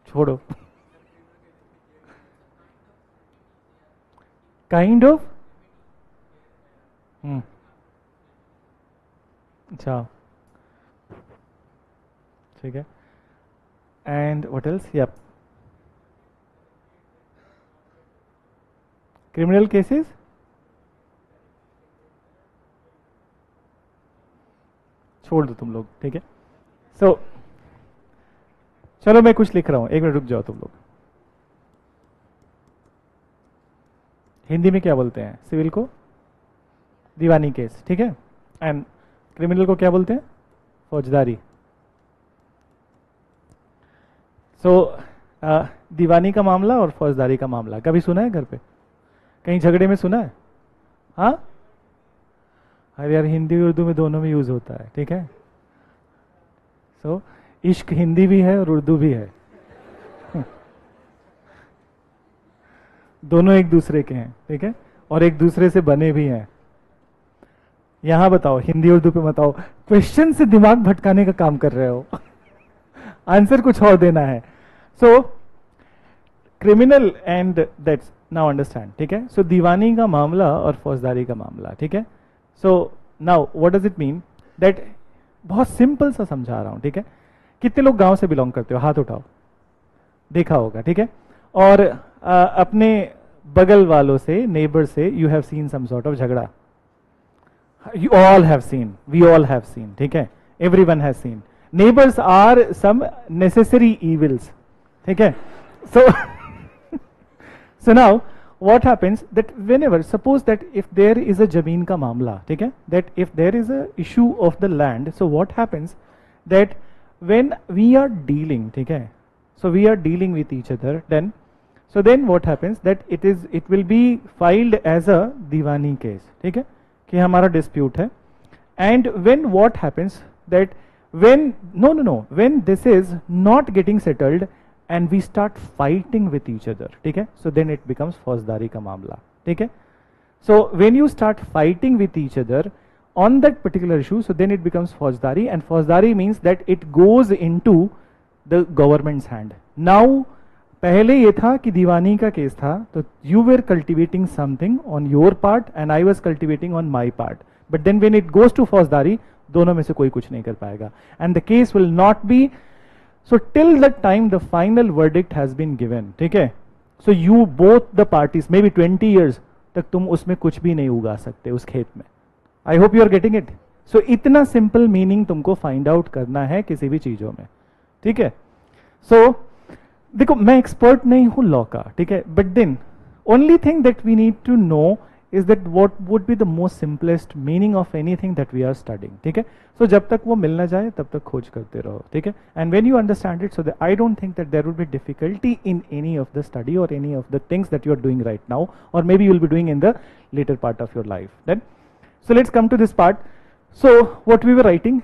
छोड़ो, काइंड ऑफ, अच्छा ठीक है। And what else? Yup, criminal cases, छोड़ दो तुम लोग, ठीक है। सो चलो मैं कुछ लिख रहा हूं, एक मिनट रुक जाओ तुम लोग। हिंदी में क्या बोलते हैं सिविल को? दीवानी केस, ठीक है। एंड क्रिमिनल को क्या बोलते हैं? फौजदारी। सो दीवानी का मामला और फौजदारी का मामला कभी सुना है घर पे? कहीं झगड़े में सुना है? हाँ, अरे यार हिंदी उर्दू में दोनों में यूज होता है, ठीक है। सो इश्क हिंदी भी है और उर्दू भी है दोनों एक दूसरे के हैं, ठीक है, और एक दूसरे से बने भी हैं। यहां बताओ, हिंदी उर्दू पे बताओ, क्वेश्चन से दिमाग भटकाने का काम कर रहे हो आंसर कुछ और देना है। So criminal and that's now understand, ठीक है। सो दीवानी का मामला और फौजदारी का मामला, ठीक है। So now what does it mean that, बहुत सिंपल सा समझा रहा हूं, ठीक है। कितने लोग गांव से बिलोंग करते हो? हाथ उठाओ, देखा होगा, ठीक है। और अपने बगल वालों से, नेबर से you have seen some sort of झगड़ा। You all have seen, we all have seen, ठीक है, everyone has seen. Neighbors are some necessary evils, ठीक है। So so now what happens that whenever, suppose that if there is a जमीन का मामला, ठीक है, that if there is a issue of the land, so what happens that when we are dealing, ठीक है, so we are dealing with each other, then what happens that it will be filed as a Deewani case, ठीक है, कि हमारा dispute है। And when what happens that when this is not getting settled and we start fighting with each other, ठीक है, so then it becomes फौजदारी का मामला, ठीक है। So when you start fighting with each other on that particular issue, so then it becomes फौजदारी, and फौजदारी means that it goes into the government's hand. Now पहले ये था कि दीवानी का केस था, तो you were cultivating something on your part and I was cultivating on my part, but then when it goes to फौजदारी, दोनों में से कोई कुछ नहीं कर पाएगा, and the case will not be, so till the time the final verdict has been given, ठीक है। So you both the parties, may be 20 years तक तुम उसमें कुछ भी नहीं उगा सकते उस खेत में। I hope you are getting it. So इतना सिंपल मीनिंग तुमको फाइंड आउट करना है किसी भी चीजों में, ठीक है। सो देखो मैं एक्सपर्ट नहीं हूं लॉ का, ठीक है, but then only thing that we need to know is that what would be the most simplest meaning of anything that we are studying, ठीक है। सो जब तक वो मिल ना जाए तब तक खोज करते रहो, ठीक है, and when you understand it, so I don't think that there would be difficulty in any of the study और any of the things that you are doing right now, और maybe you will be doing in the later part of your life. Then so let's come to this part. So what we were writing,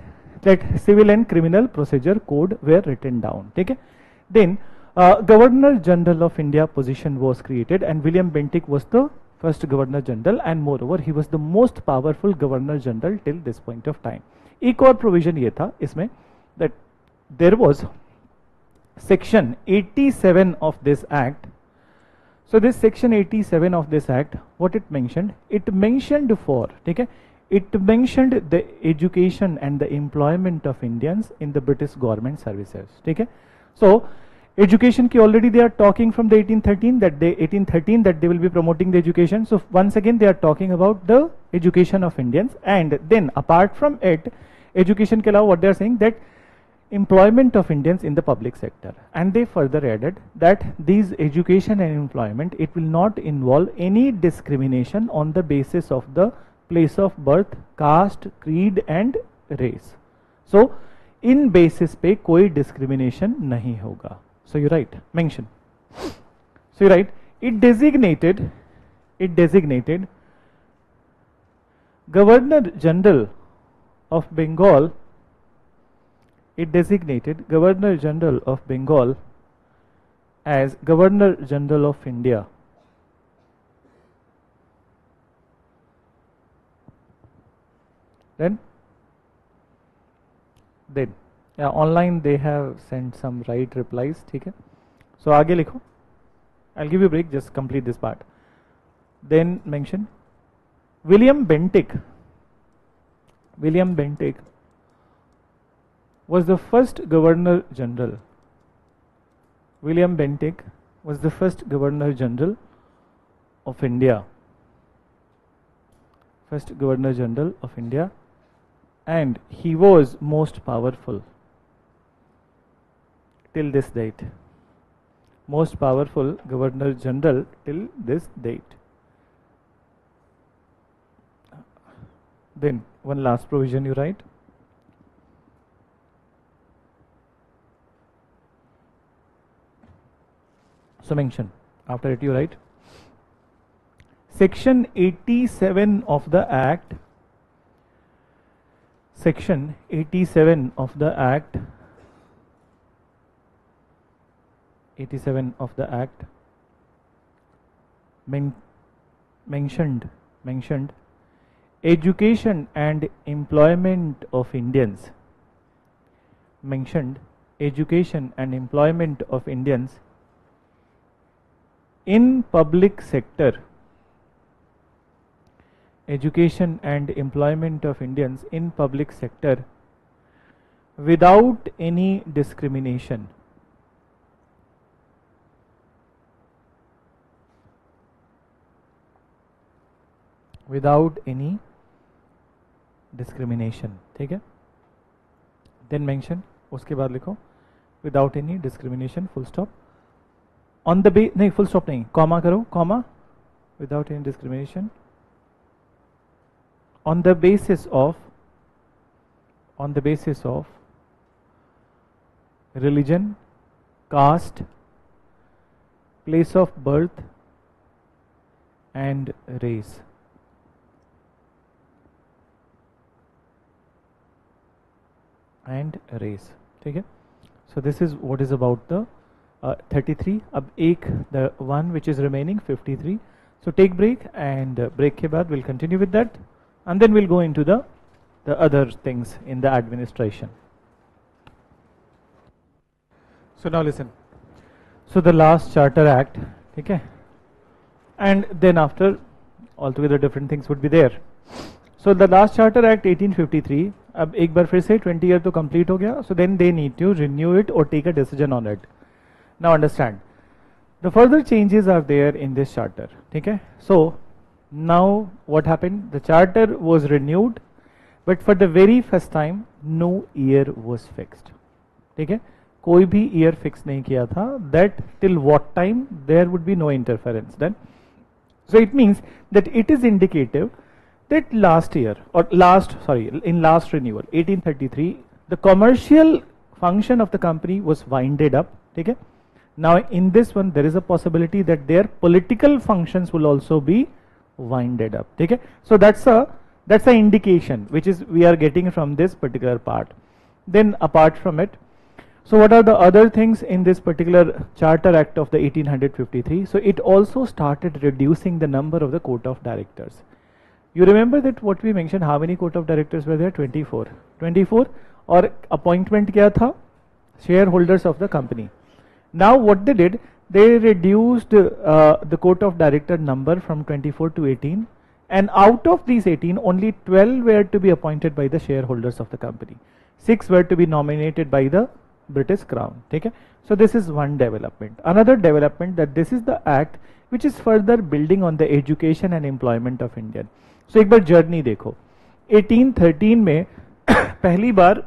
that civil and criminal procedure code were written down, ठीक है। Then Governor General of India position was created, and William Bentinck was the first Governor General, and moreover he was the most powerful Governor General till this point of time. एक और provision ये था इसमें, that there was section 87 of this act. So this section 87 of this act, what it mentioned for, ठीक है, it mentioned the education and the employment of Indians in the British government services, ठीक है। So education की already they are talking from the 1813 that they will be promoting the education. So once again they are talking about the education of Indians, and then apart from it, education के अलावा what they are saying that employment of Indians in the public sector, and they further added that these education and employment, it will not involve any discrimination on the basis of the place of birth, caste, creed and race. So in basis पे कोई discrimination नहीं होगा. So you write, mention. So you write, it designated Governor General of Bengal, as Governor General of India. Then yeah, online they have sent some right replies, ठीक है। So आगे लिखो, I'll give you a break, just complete this part. Then mention William Bentinck was the first Governor General. William Bentinck was the first Governor General of India. First Governor General of India. and he was most powerful till this date. Most powerful Governor General till this date. Then one last provision you write. So mention, after it you write Section 87 of the Act, Section 87 of the Act, 87 of the Act mentioned education and employment of Indians, mentioned education and employment of Indians in public sector, education and employment of Indians in public sector without any discrimination. Without any discrimination, ठीक है. Then mention, उसके बाद लिखो without any discrimination, full stop. On the base, नहीं full stop नहीं, comma करो, comma, without any discrimination, on the basis of religion, caste, place of birth and race. ठीक है. So this is what is about the 33. अब एक the one which is remaining 53. So take break, and break के बाद we'll continue with that, and then we'll go into the other things in the administration. So now listen. So the last Charter Act, ठीक है, and then after altogether different things would be there. So the last Charter Act 1853, अब एक बार फिर से 20 year तो complete हो गया. So then they need to renew it or take a decision on it. Now understand, the further changes are there in this charter, ठीक है. So now what happened? The charter was renewed, but for the very first time no year was fixed, ठीक है. कोई भी year fix नहीं किया था, that till what time there would be no interference then. So it means that it is indicative that in last renewal 1833 the commercial function of the company was winded up, okay. Now in this one there is a possibility that their political functions will also be winded up, okay. So that's a indication which is we are getting from this particular part. Then apart from it, so what are the other things in this particular Charter Act of the 1853? So it also started reducing the number of the court of directors. You remember that what we mentioned, how many court of directors were there? 24. 24 और appointment क्या था? Shareholders of the company. Now what they did, they reduced the court of director number from 24 to 18, and out of these 18 only 12 were to be appointed by the shareholders of the company. 6 were to be nominated by the British Crown. Okay? So this is one development. Another development, that this is the act which is further building on the education and employment of Indian. So एक बार journey देखो, 1813 में पहली बार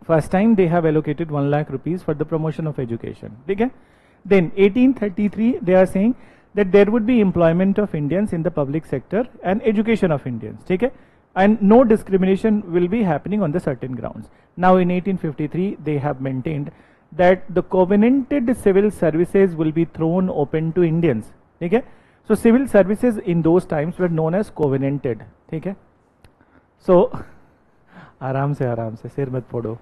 first time they have allocated 1 lakh rupees for the promotion of education, ठीक है. Then 1833 they are saying that there would be employment of Indians in the public sector and education of Indians, ठीक है, and no discrimination will be happening on the certain grounds. Now in 1853 they have maintained that the covenanted civil services will be thrown open to Indians, ठीक है. So civil services in those times were known as covenanted, ठीक है. So आराम से सिर मत फोड़ो.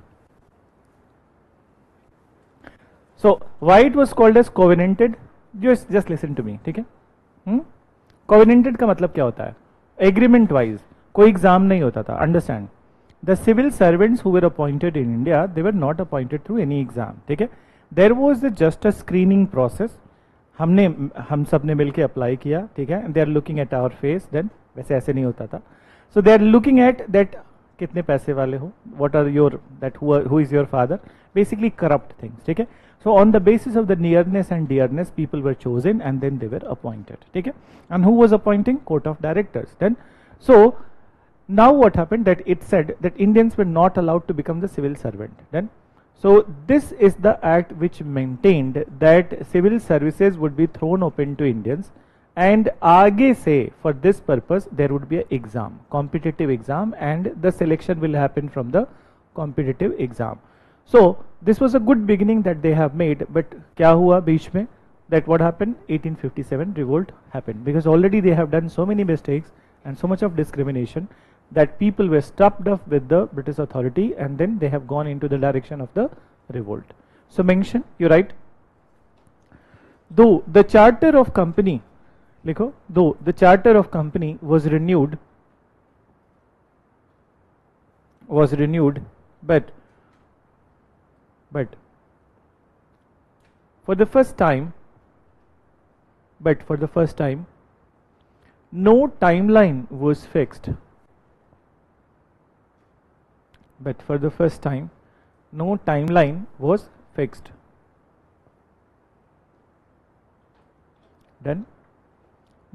So why it was called as covenanted? Just listen to me, ठीक है. Covenanted का मतलब क्या होता है? Agreement wise, कोई एग्जाम नहीं होता था. Understand? The civil servants who were appointed in India, they were not appointed through any exam, ठीक है. There was just a screening process. हम सब ने मिलके अप्लाई किया, ठीक है. They are looking at our face. Then वैसे ऐसे नहीं होता था. So they are looking at that कितने पैसे वाले हो, what are your, that who is your father, basically corrupt things, ठीक है. So on the basis of the nearness and dearness, people were chosen and then they were appointed, ठीक है. And who was appointing? Court of directors. Then so Now what happened, that it said that Indians were not allowed to become the civil servant. Then, so this is the act which maintained that civil services would be thrown open to Indians, and आगे से for this purpose there would be a exam, competitive exam, and the selection will happen from the competitive exam. So this was a good beginning that they have made, but क्या हुआ बीच में, that what happened, 1857 revolt happened, because already they have done so many mistakes and so much of discrimination that people were stuffed up with the British authority, and then they have gone into the direction of the revolt. So mention, you write, though the charter of company, likho, though the charter of company was renewed, but for the first time, no timeline was fixed. But for the first time, no timeline was fixed. Then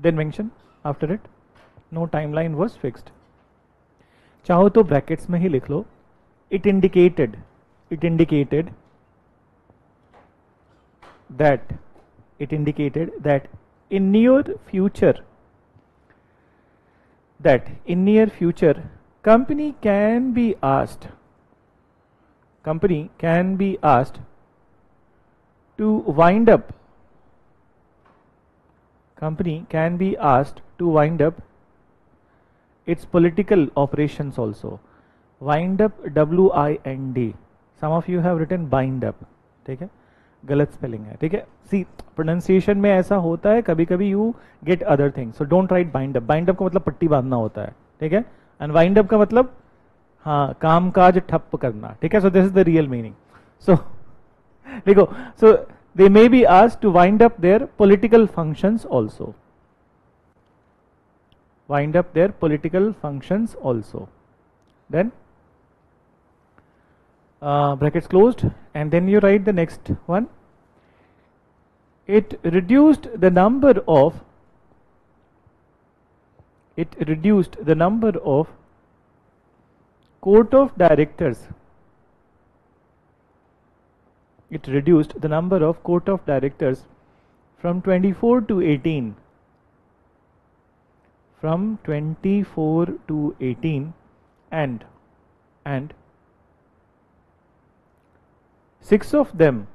mention after it, no timeline was fixed. चाहो तो brackets में ही लिख लो. It indicated that in near future, company can be asked to wind up its political operations also. Wind up, WIND. Some of you have written bind up. ठीक है, गलत spelling है. ठीक है, सी प्रोनाउंसिएशन में ऐसा होता है कभी कभी, you get other things, so don't write bind up. Bind up का मतलब पट्टी बांधना होता है. ठीक है, एंड वाइंड अप का मतलब हाँ काम काज ठप करना. ठीक है, so this is the real meaning. So देखो, so they may be asked to wind up their political functions also. Wind up their political functions also. Then brackets closed, and then you write the next one. It reduced the number of court of directors. It reduced the number of court of directors from 24 to 18. From 24 to 18, and 6 of them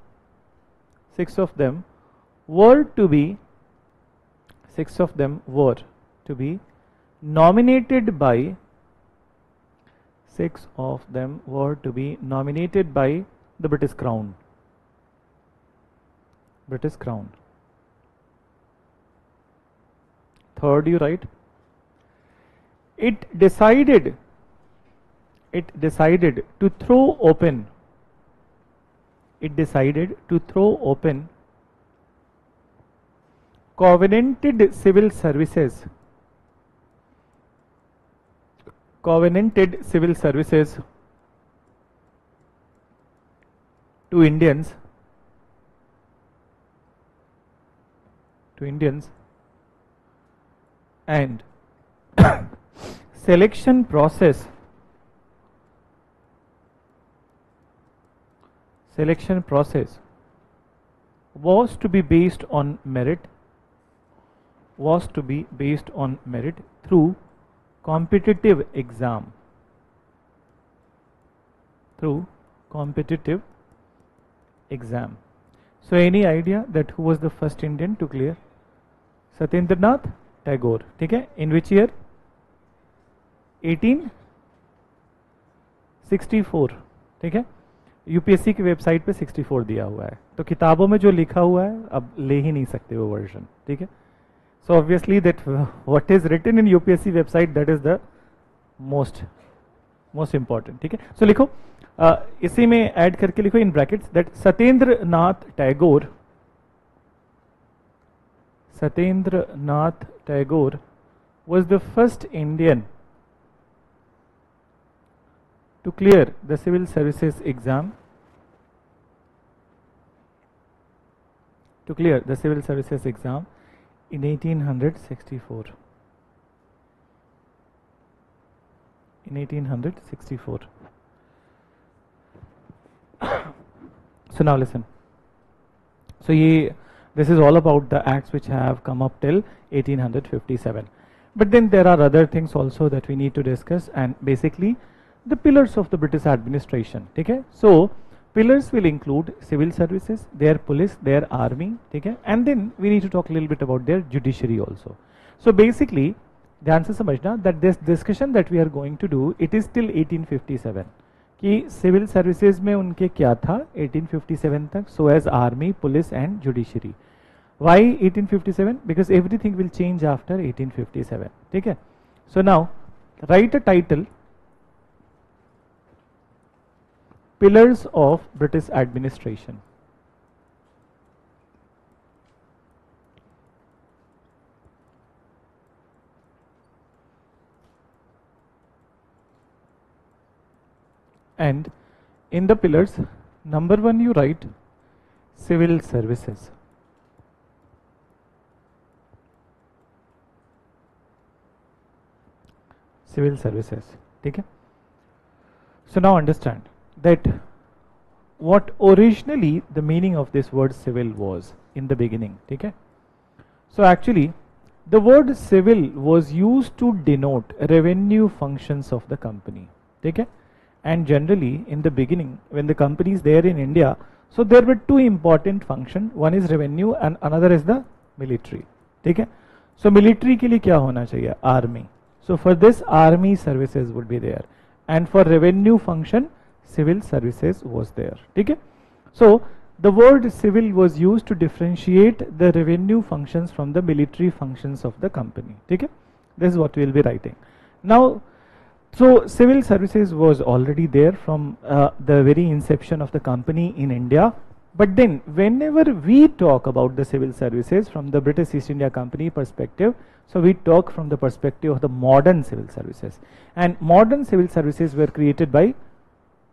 were to be nominated by the British Crown. Third, you write, it decided to throw open covenanted civil services to Indians and selection process was to be based on merit through competitive exam. So any idea that who was the first Indian to clear? Satyendranath Tagore. ठीक है, in which year? 1864. ठीक है, UPSC की website पे 64 दिया हुआ है, तो किताबों में जो लिखा हुआ है अब ले ही नहीं सकते वो वर्जन. ठीक है, so obviously that what is written in UPSC website, that is the most important. ठीक है, सो लिखो, इसी में ऐड करके लिखो in brackets that Satyendranath Tagore was the first Indian to clear the civil services exam in 1864. in 1864. So now listen. So this is all about the acts which have come up till 1857. But then there are other things also that we need to discuss, and basically the pillars of the British administration. Okay? So pillars will include civil services, their police, their army, okay? And then we need to talk a little bit about their judiciary also. So basically, ध्यान से समझना that this discussion that we are going to do, it is till 1857 कि civil services में उनके क्या था 1857 तक, so as army, police and judiciary. Why 1857? Because everything will change after 1857. ठीक है? So now write a title, Pillars of British Administration. And in the pillars, number 1 you write civil services. Civil services. Okay? So now understand that what originally the meaning of this word civil was in the beginning. Okay? So actually the word civil was used to denote revenue functions of the company. Okay? And generally in the beginning when the company is there in India, so there were two important functions. One is revenue and another is the military. Okay? So military के लिए क्या होना चाहिए? Army. So for this army services would be there, and for revenue function civil services was there. Okay? So the word civil was used to differentiate the revenue functions from the military functions of the company. Okay? This is what we will be writing. Now, so civil services was already there from the very inception of the company in India. But then whenever we talk about the civil services from the British East India Company perspective, so we talk from the perspective of the modern civil services. And modern civil services were created by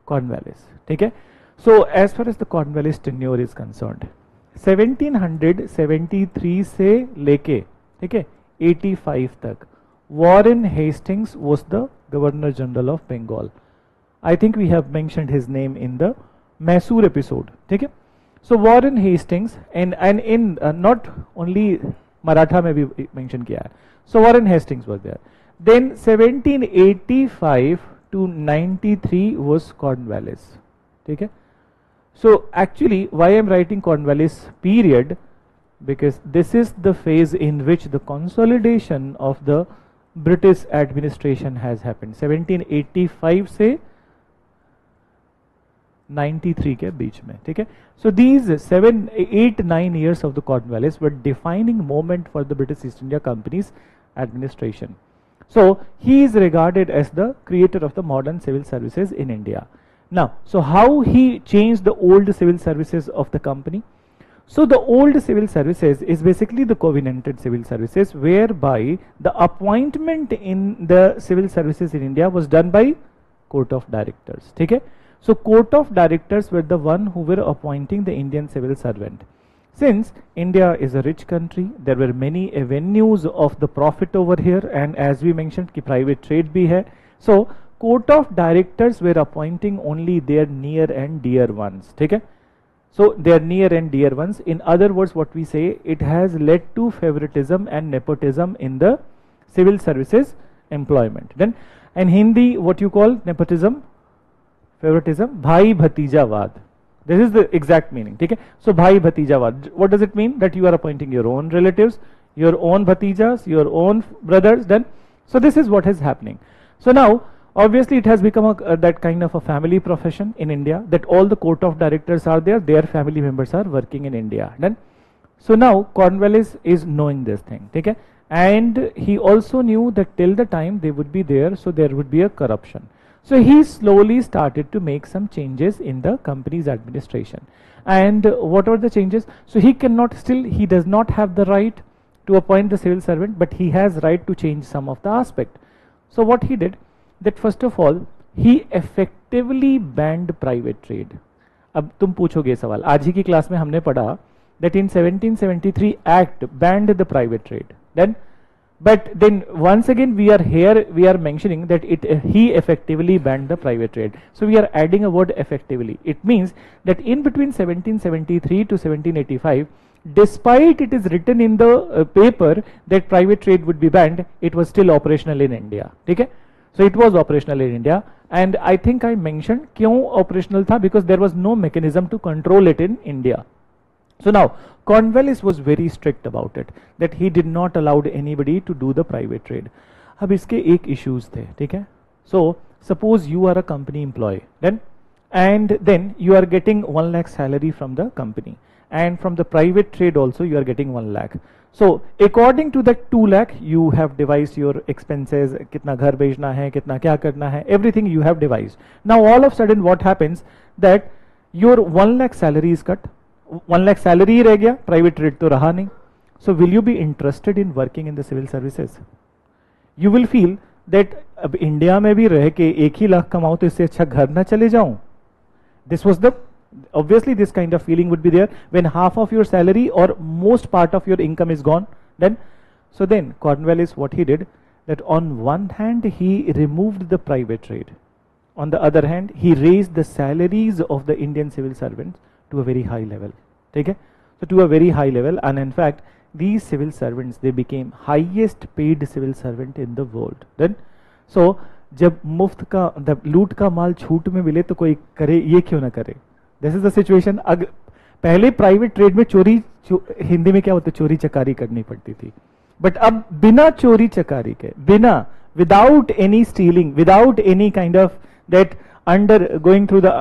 Cornwallis. Okay? So as far as the Cornwallis tenure is concerned, 1773 से लेके, okay, 85 तक, Warren Hastings was the Governor General of Bengal. I think we have mentioned his name in the Mysore episode. Okay? So Warren Hastings and in not only Maratha में भी mention किया है. So Warren Hastings was there. Then 1785 to 93 was Cornwallis. Okay? So actually why I am writing Cornwallis period, because this is the phase in which the consolidation of the British administration has happened. 1785 से 93 के बीच में. ठीक है? So these 7, 8, 9 years of the Cornwallis were defining moment for the British East India Company's administration. So he is regarded as the creator of the modern civil services in India. Now, so how he changed the old civil services of the company? So the old civil services is basically the covenanted civil services, whereby the appointment in the civil services in India was done by court of directors. Okay? So court of directors were the one who were appointing the Indian civil servant. Since India is a rich country, there were many avenues of the profit over here, and as we mentioned कि private trade भी है. So court of directors were appointing only their near and dear ones. Okay? So their near and dear ones. In other words, what we say, it has led to favoritism and nepotism in the civil services employment. Then in Hindi, what you call nepotism? Favoritism? Bhai Bhatijawad. This is the exact meaning. Okay? So Bhai Bhatijawad. What does it mean? That you are appointing your own relatives, your own Bhatijas, your own brothers. Then, so this is what is happening. So now, obviously, it has become that kind of a family profession in India, that all the court of directors are there, their family members are working in India. Then, so now Cornwallis is knowing this thing, okay? And he also knew that till the time they would be there, so there would be a corruption. So he slowly started to make some changes in the company's administration. And what are the changes? So he does not have the right to appoint the civil servant, but he has right to change some of the aspect. So what he did, that first of all, he effectively banned private trade. अब तुम पूछोगे सवाल, आज ही की class में हमने पढ़ा that in 1773 Act banned the private trade. Then But then once again we are mentioning that he effectively banned the private trade. So we are adding a word effectively. It means that in between 1773 to 1785, despite it is written in the paper that private trade would be banned, it was still operational in India. Okay? So it was operational in India, and I think I mentioned क्यों operational था, because there was no mechanism to control it in India. So now Cornwallis was very strict about it, that he did not allow anybody to do the private trade. अब इसके एक issues थे, ठीक है? So suppose you are a company employee, then you are getting 1 lakh salary from the company, and from the private trade also you are getting 1 lakh. So according to that 2 lakh, you have devised your expenses, कितना घर बेचना है, कितना क्या करना है, everything you have devised. Now all of a sudden what happens that your 1 lakh salary is cut. 1 lakh salary ही रह गया, प्राइवेट ट्रेड तो रहा नहीं. So will you be interested in working in the civil services? You will feel that अब India में भी रह के 1 ही लाख कमाऊं तो इससे अच्छा घर ना चले जाऊं. This was the, obviously this kind of feeling would be there when half of your salary or most part of your income is gone. Then Cornwallis, what he did, that on one hand he removed the private trade, on the other hand he raised the salaries of the Indian civil servants to a very high level. Okay? So to a very high level, and in fact these civil servants, they became highest paid civil servant in the world. Then so जब मुफ्त का लूट का माल छूट में मिले तो कोई करे, ये क्यों ना करे? This is the situation. पहले प्राइवेट ट्रेड में चोरी हिंदी में क्या होता है, चोरी चकारी करनी पड़ती थी, बट अब बिना चोरी चकारी के, बिना, without any stealing, without any kind of that under going through the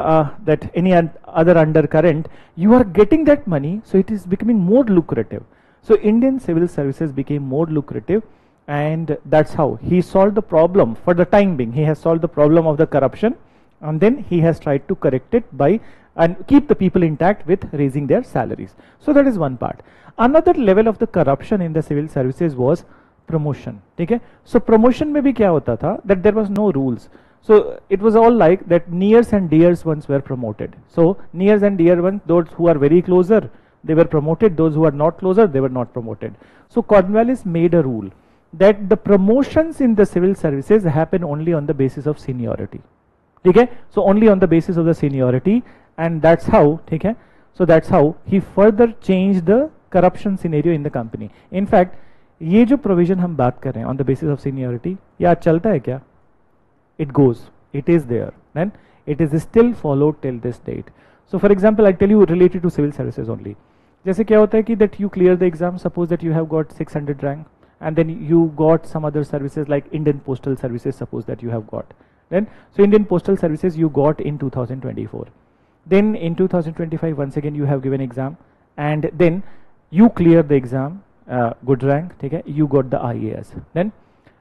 that any other undercurrent, you are getting that money, so it is becoming more lucrative. So Indian civil services became more lucrative, and that's how he solved the problem for the time being. He has solved the problem of the corruption, and then he has tried to correct it by and keep the people intact with raising their salaries. So that is one part. Another level of the corruption in the civil services was promotion. Okay? So promotion में भी क्या होता था, that there was no rules. So it was all like that nears and dears ones were promoted. So nears and dear ones, those who are very closer, they were promoted. Those who are not closer, they were not promoted. So Cornwallis made a rule that the promotions in the civil services happen only on the basis of seniority. Okay? So only on the basis of the seniority, and that's how, okay? So that's how he further changed the corruption scenario in the company. In fact, ये जो provision हम बात कर रहे हैं on the basis of seniority, ये आज चलता है क्या? It goes, it is there, then it is still followed till this date. So for example, I tell you related to civil services only. जैसे क्या होता है कि that you clear the exam, suppose that you have got 600 rank, and then you got some other services like Indian Postal Services, suppose that you have got. Then so Indian Postal Services you got in 2024. Then in 2025 once again you have given exam, and then you clear the exam, good rank, okay, you got the IAS. Then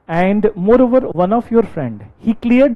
and moreover one of your friend, he cleared